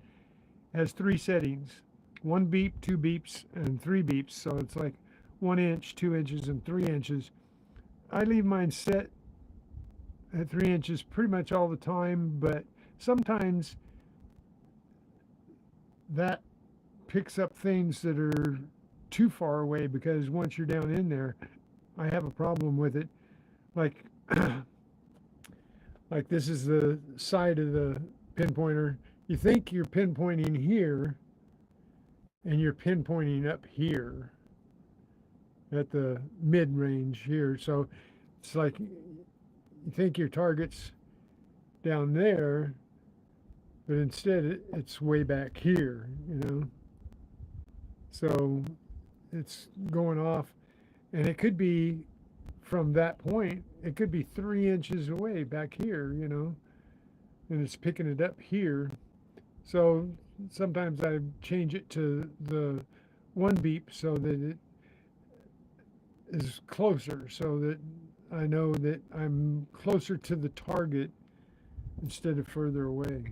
[SPEAKER 1] has 3 settings. 1 beep, 2 beeps, and 3 beeps. So it's like 1 inch, 2 inches, and 3 inches. I leave mine set at 3 inches pretty much all the time, but sometimes that picks up things that are too far away, because once you're down in there, I have a problem with it. Like, like this is the side of the pinpointer. You think you're pinpointing here, and you're pinpointing up here at the mid-range here. So it's like you think your target's down there, but instead it's way back here, you know. So it's going off. And it could be from that point, it could be 3 inches away back here, you know, and it's picking it up here. So sometimes I change it to the one beep so that it is closer, so that I know that I'm closer to the target instead of further away.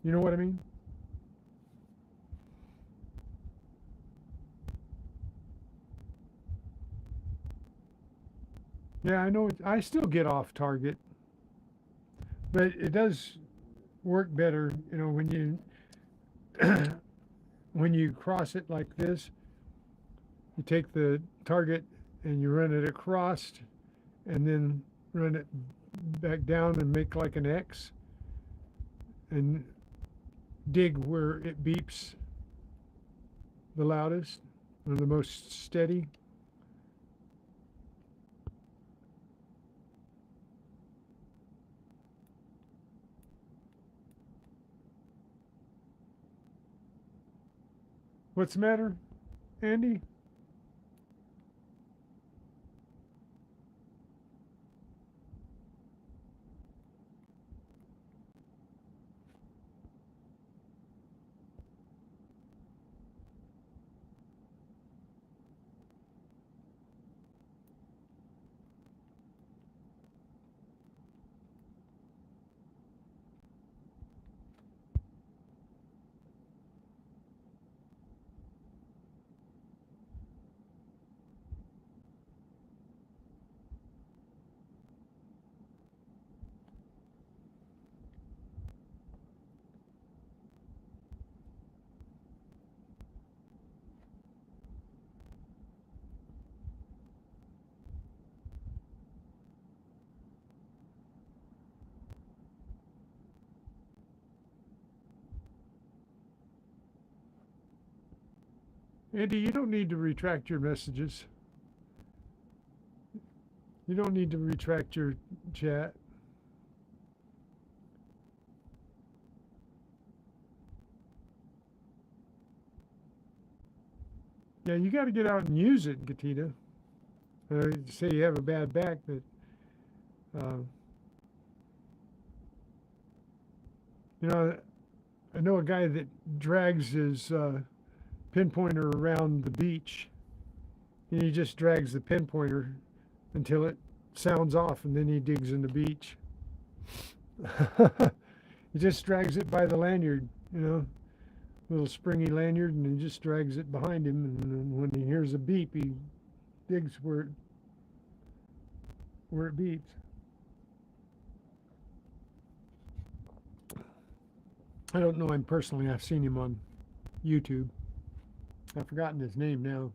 [SPEAKER 1] You know what I mean? Yeah, I know. I still get off target, but it does work better, you know, when you when you cross it like this. You take the target and you run it across, and then run it back down and make like an X, and dig where it beeps the loudest or the most steady. What's the matter, Andy? Andy, you don't need to retract your messages. You don't need to retract your chat. Yeah, you got to get out and use it, Gatita. Say you have a bad back, but uh, you know, I know a guy that drags his pinpointer around the beach, and he just drags the pinpointer until it sounds off, and then he digs in the beach. He just drags it by the lanyard, you know, little springy lanyard, and he just drags it behind him. And then when he hears a beep, he digs where it beeps. I don't know him personally. I've seen him on YouTube. I've forgotten his name now.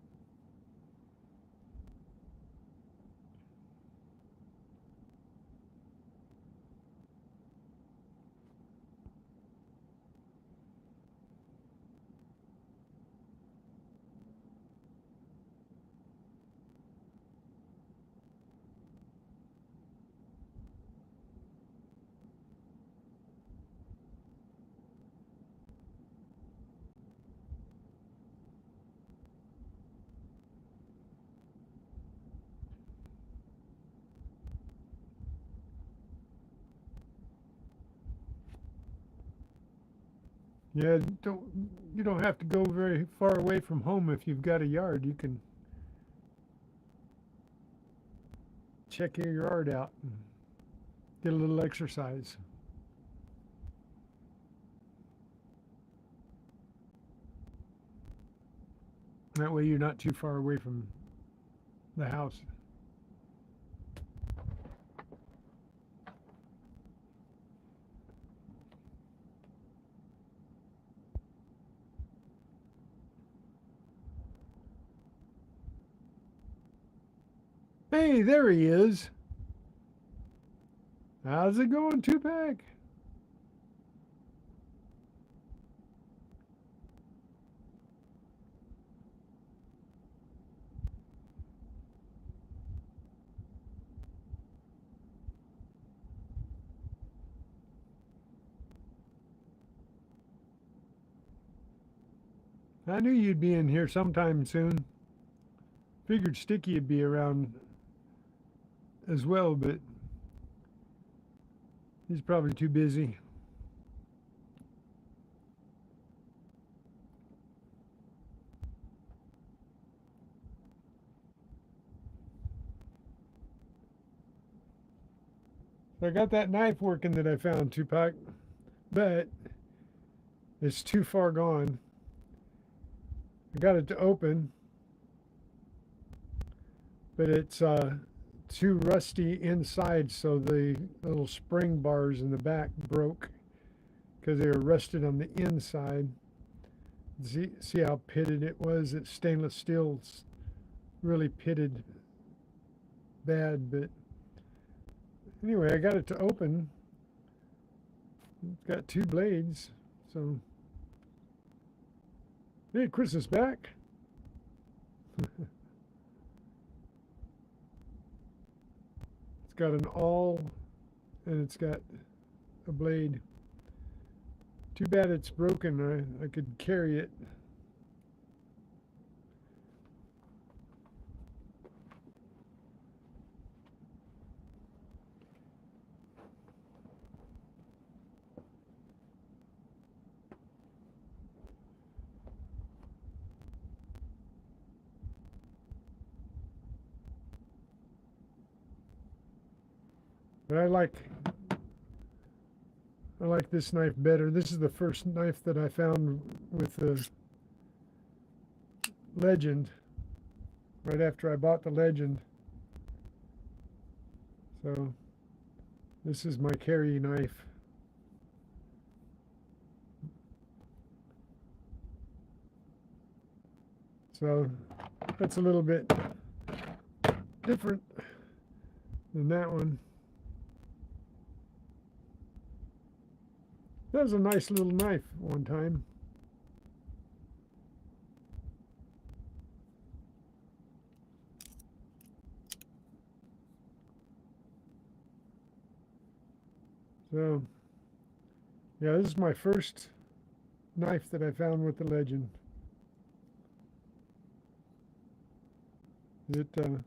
[SPEAKER 1] Yeah, you don't have to go very far away from home if you've got a yard. You can check your yard out and get a little exercise. That way you're not too far away from the house. Hey, there he is. How's it going, Tupac? I knew you'd be in here sometime soon. Figured Sticky would be around as well, but he's probably too busy. So I got that knife working that I found, Tupac, but it's too far gone. I got it to open, but it's too rusty inside, so the little spring bars in the back broke because they were rusted on the inside. See how pitted it was? It's stainless steel, really pitted bad, but anyway, I got it to open. It's got 2 blades, so hey, Chris is back. It's got an awl and it's got a blade. Too bad it's broken. I could carry it. But I like this knife better. This is the first knife that I found with the Legend, right after I bought the Legend. So this is my carry knife. So that's a little bit different than that one. That was a nice little knife one time. So, yeah, this is my first knife that I found with the Legend. It's a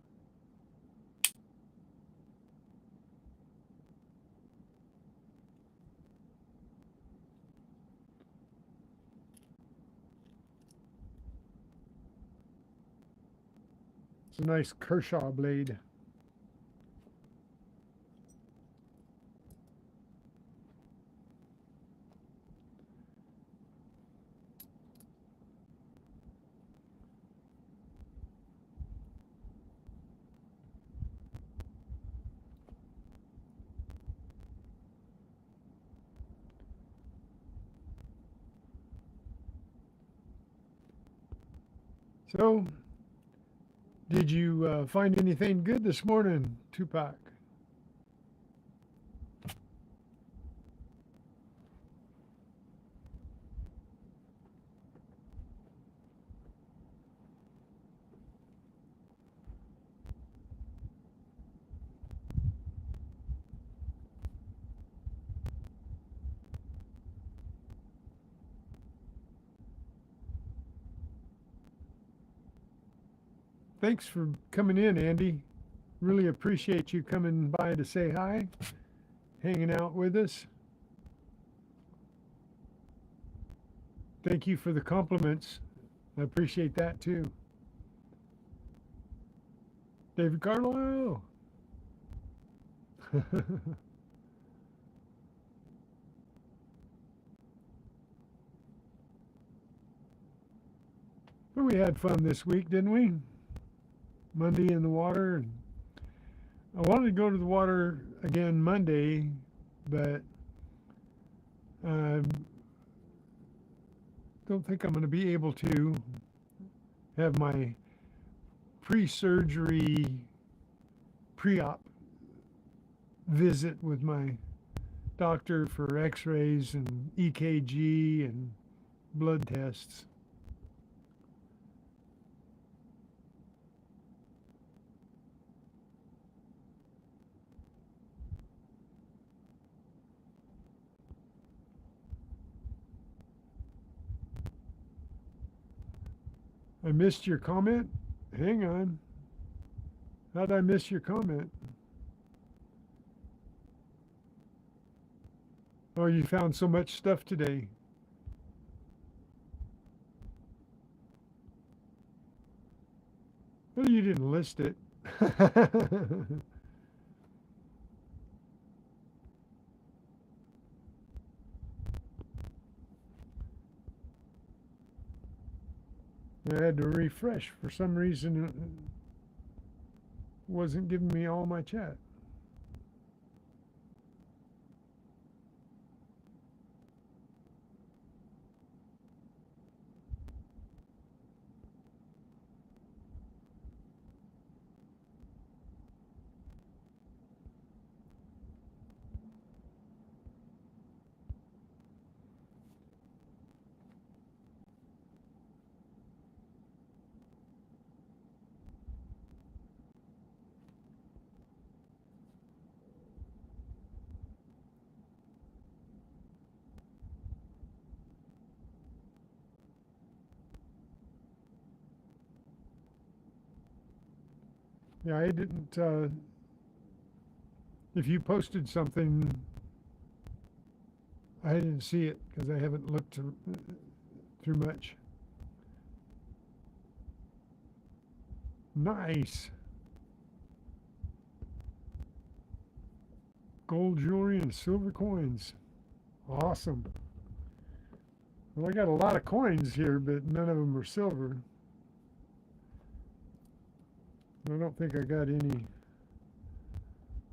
[SPEAKER 1] nice Kershaw blade. So, did you find anything good this morning, Tupac? Thanks for coming in, Andy. Really appreciate you coming by to say hi, hanging out with us. Thank you for the compliments. I appreciate that too. David Carlisle. But we had fun this week, didn't we? Monday in the water. I wanted to go to the water again Monday, but I don't think I'm going to be able to have my pre-surgery, pre-op visit with my doctor for x-rays and EKG and blood tests. I missed your comment. Hang on. How'd I miss your comment? Oh, you found so much stuff today. Well, you didn't list it. I had to refresh. For some reason, it wasn't giving me all my chat. Yeah, I didn't. If you posted something, I didn't see it because I haven't looked through much. Nice. Gold jewelry and silver coins. Awesome. Well, I got a lot of coins here, but none of them are silver. I don't think I got any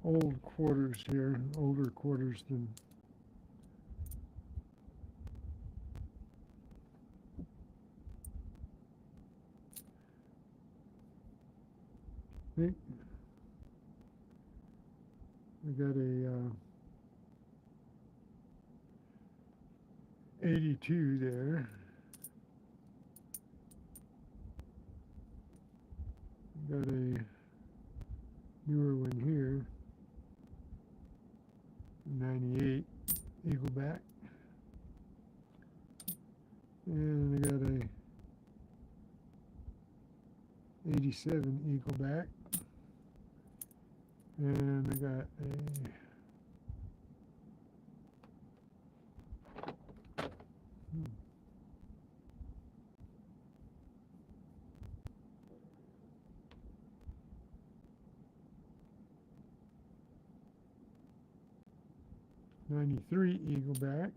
[SPEAKER 1] old quarters here, older quarters than. I think I got a 82 there. Got a newer one here, 98 Eagleback. And I got a 87 Eagleback. And I got a 93 Eagleback.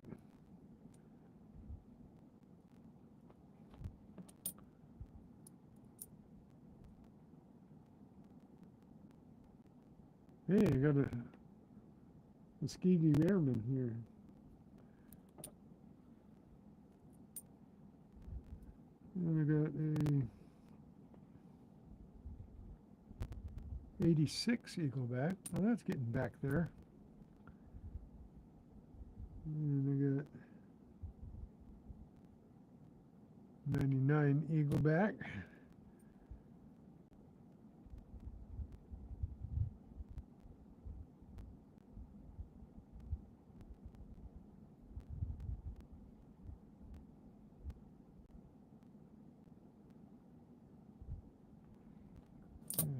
[SPEAKER 1] Hey, I got a Spade Airman here. And I got a 86 Eagleback. Well, that's getting back there. And I got 99 Eagleback.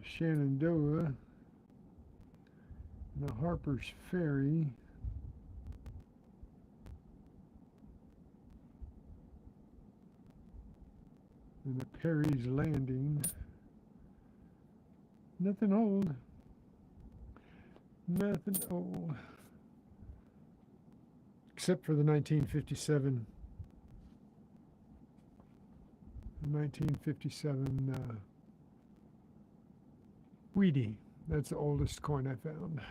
[SPEAKER 1] Shenandoah. And a Harper's Ferry. And a Perry's Landing. Nothing old. Nothing old. Except for the 1957. 1957 Weedy. That's the oldest coin I found.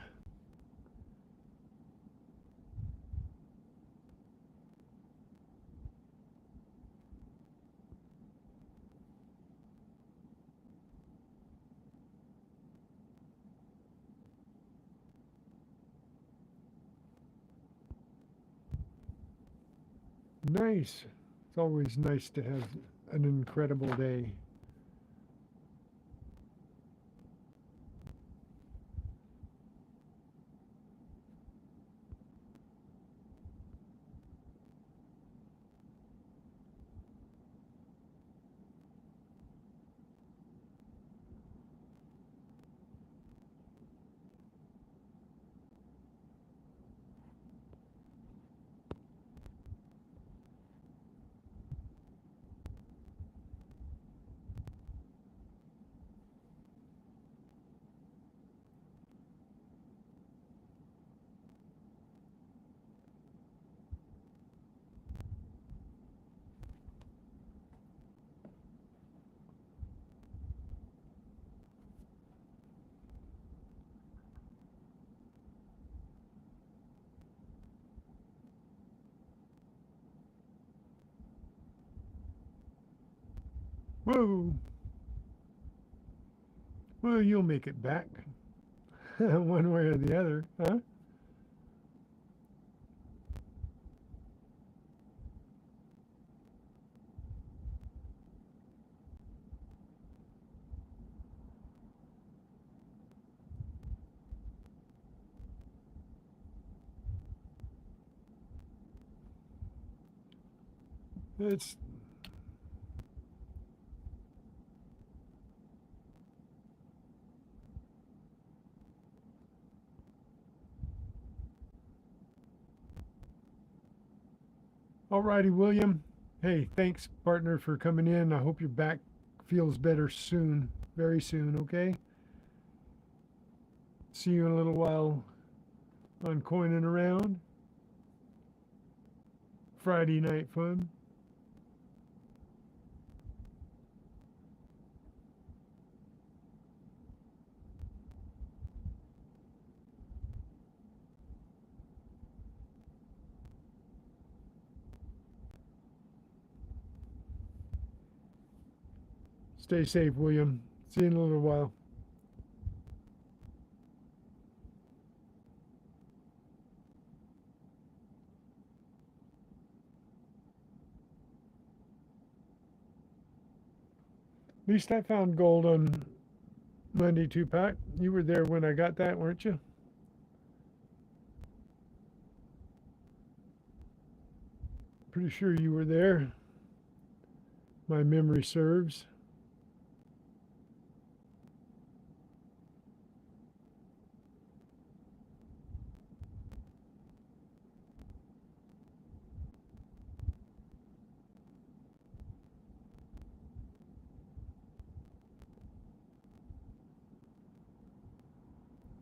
[SPEAKER 1] Nice. It's always nice to have an incredible day. Whoa. Well, you'll make it back. One way or the other, huh? It's alrighty, William. Hey, thanks, partner, for coming in. I hope your back feels better soon, very soon, okay? See you in a little while on Coining Around. Friday night fun. Stay safe, William. See you in a little while. At least I found gold on Monday, 2-pack. You were there when I got that, weren't you? Pretty sure you were there. My memory serves.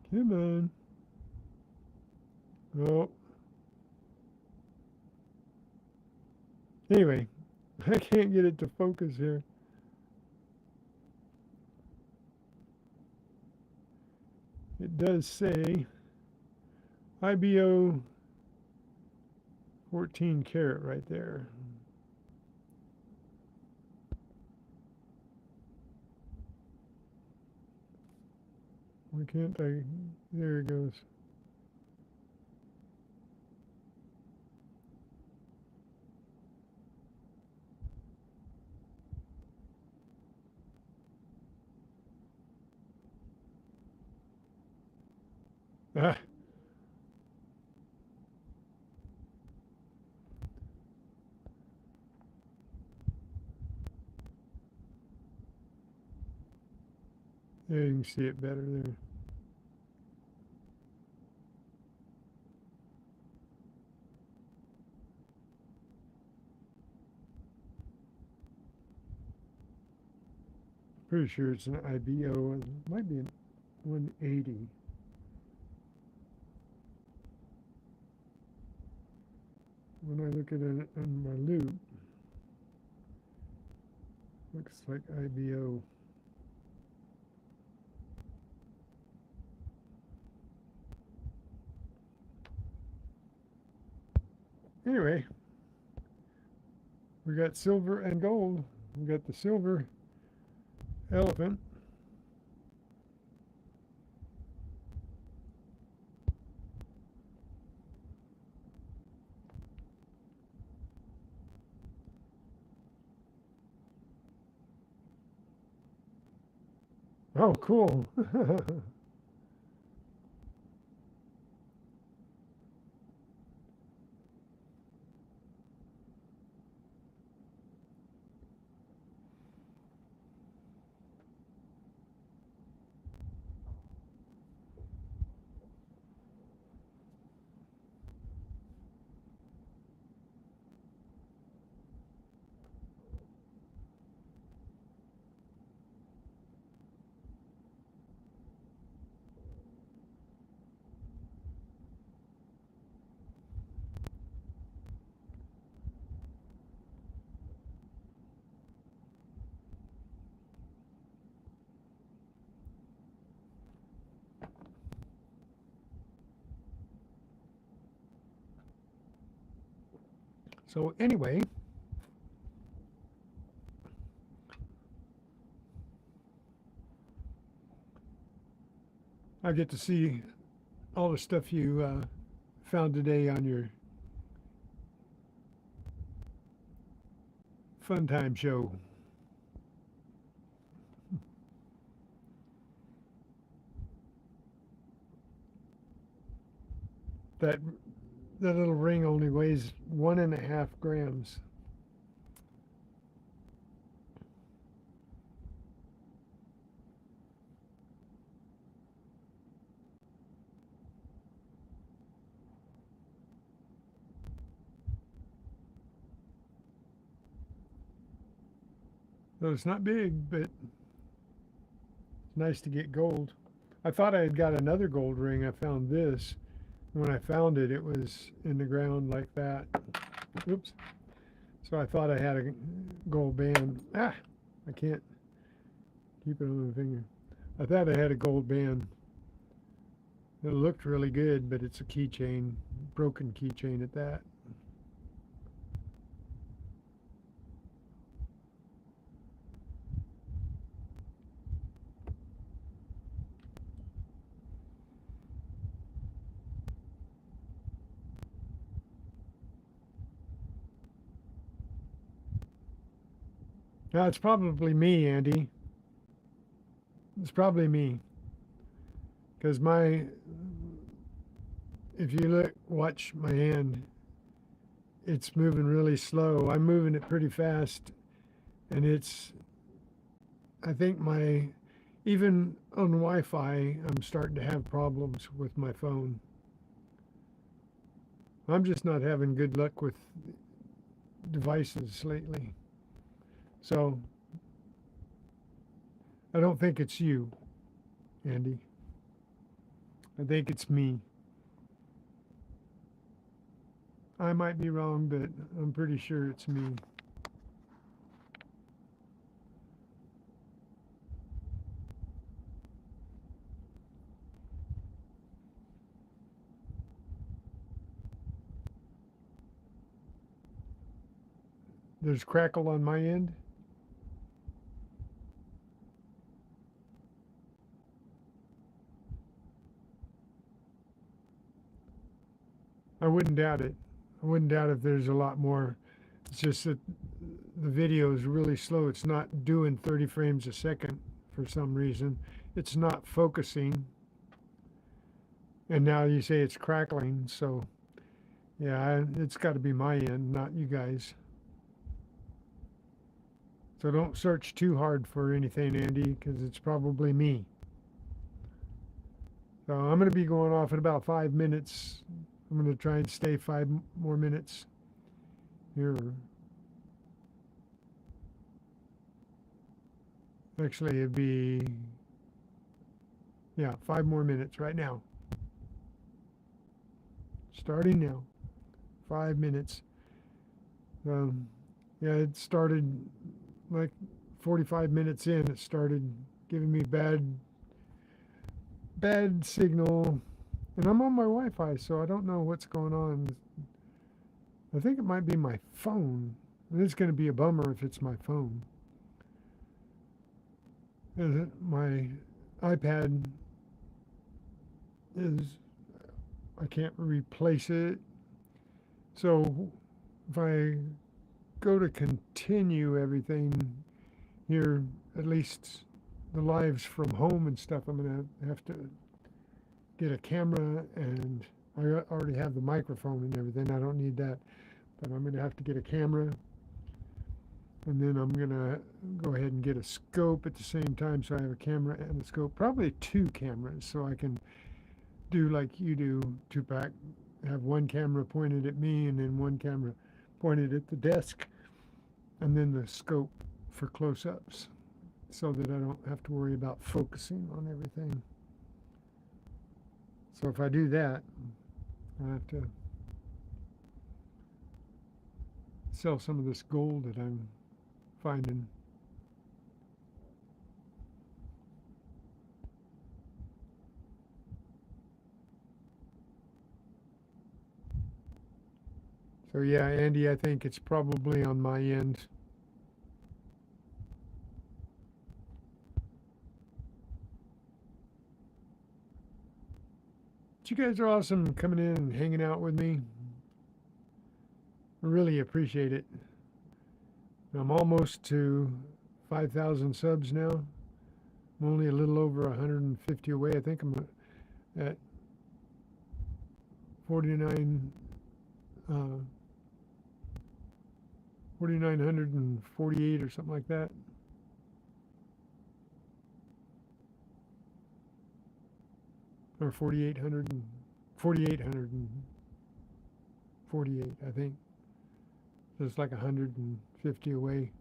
[SPEAKER 1] Come on. Oh. Anyway, I can't get it to focus here. It does say IBO 14 karat right there. Why can't I? There it goes. Ah. There you can see it better there. Pretty sure it's an IBO. It might be an 180. When I look at it on my loop, looks like IBO. Anyway, we got silver and gold. We got the silver elephant. Oh, cool. So anyway, I get to see all the stuff you found today on your fun time show. That that little ring only weighs 1.5 grams. So it's not big, but it's nice to get gold. I thought I had got another gold ring. I found this. When I found it, it was in the ground like that. Oops. So I thought I had a gold band. Ah, I can't keep it on my finger. I thought I had a gold band. It looked really good, but it's a keychain, broken keychain at that. Now it's probably me, Andy. It's probably me. Because if you watch my hand, it's moving really slow. I'm moving it pretty fast, and I think even on Wi-Fi, I'm starting to have problems with my phone. I'm just not having good luck with devices lately. So I don't think it's you, Andy. I think it's me. I might be wrong, but I'm pretty sure it's me. There's crackle on my end. I wouldn't doubt it. I wouldn't doubt if there's a lot more. It's just that the video is really slow. It's not doing 30 frames a second for some reason. It's not focusing. And now you say it's crackling. So, yeah, it's got to be my end, not you guys. So don't search too hard for anything, Andy, because it's probably me. So I'm going to be going off in about 5 minutes. I'm going to try and stay 5 more minutes here. Actually, it'd be, yeah, 5 more minutes right now. Starting now. 5 minutes. Yeah, it started like 45 minutes in. It started giving me bad signal. And I'm on my Wi-Fi, so I don't know what's going on. I think it might be my phone. And it's going to be a bummer if it's my phone. My iPad I can't replace it. So if I go to continue everything here, at least the lives from home and stuff, I'm going to have to get a camera, and I already have the microphone and everything. I don't need that, but I'm going to have to get a camera, and then I'm going to go ahead and get a scope at the same time, so I have a camera and a scope, probably 2 cameras, so I can do like you do, Tupac, have one camera pointed at me and then one camera pointed at the desk, and then the scope for close-ups, so that I don't have to worry about focusing on everything. So if I do that, I have to sell some of this gold that I'm finding. So yeah, Andy, I think it's probably on my end. But you guys are awesome coming in and hanging out with me. I really appreciate it. I'm almost to 5,000 subs now. I'm only a little over 150 away. I think I'm at 49, 4,948 or something like that. Or 4,848, I think. So it's like 150 away.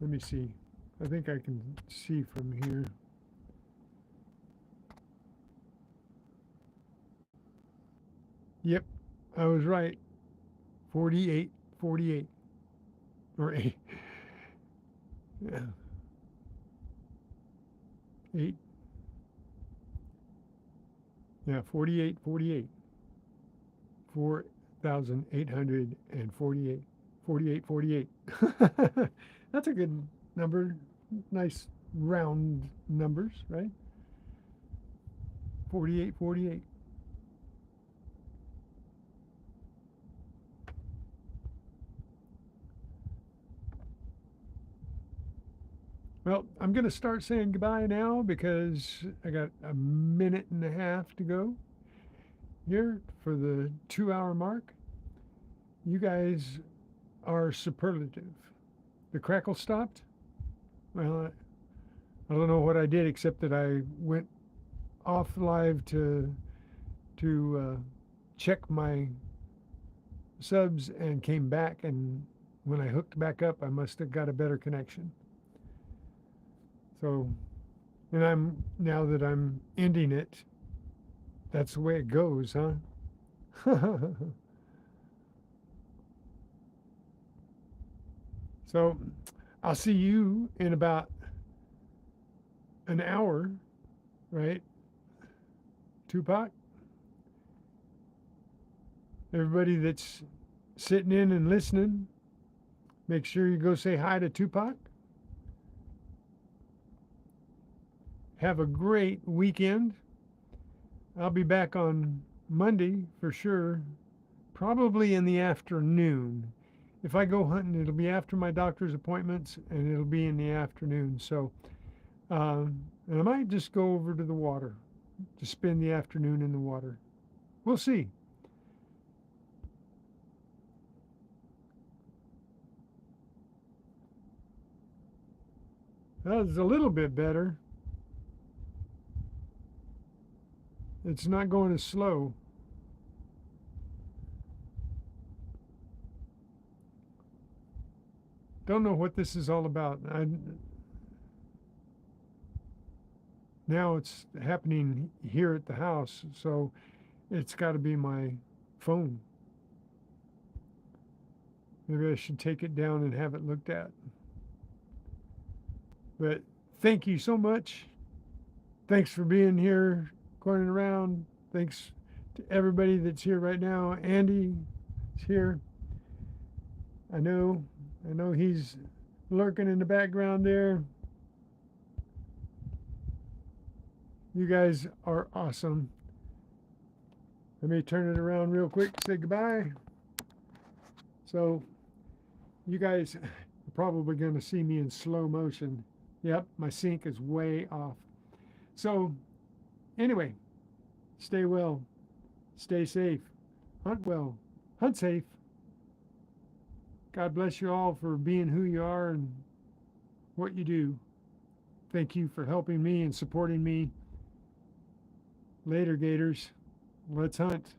[SPEAKER 1] Let me see. I think I can see from here. Yep, I was right. 48. Or 8. Yeah. 8. Yeah, 48. 4,848. 48. That's a good number. Nice round numbers, right? 48. Well, I'm going to start saying goodbye now because I got a minute and a half to go here for the 2-hour mark. You guys are superlative. The crackle stopped. Well, I don't know what I did except that I went off live to check my subs and came back, and when I hooked back up, I must have got a better connection. So, and now that I'm ending it, that's the way it goes, huh? So, I'll see you in about an hour, right? Tupac? Everybody that's sitting in and listening, make sure you go say hi to Tupac. Have a great weekend. I'll be back on Monday for sure, probably in the afternoon. If I go hunting, it'll be after my doctor's appointments, and it'll be in the afternoon. So, and I might just go over to the water to spend the afternoon in the water. We'll see. That was a little bit better. It's not going as slow. Don't know what this is all about. Now it's happening here at the house, so it's got to be my phone. Maybe I should take it down and have it looked at. But thank you so much. Thanks for being here, going around. Thanks to everybody that's here right now. Andy is here. I know he's lurking in the background there. You guys are awesome. Let me turn it around real quick, say goodbye. So you guys are probably going to see me in slow motion. Yep, my sync is way off. So anyway, stay well, stay safe, hunt well, hunt safe. God bless you all for being who you are and what you do. Thank you for helping me and supporting me. Later, Gators. Let's hunt.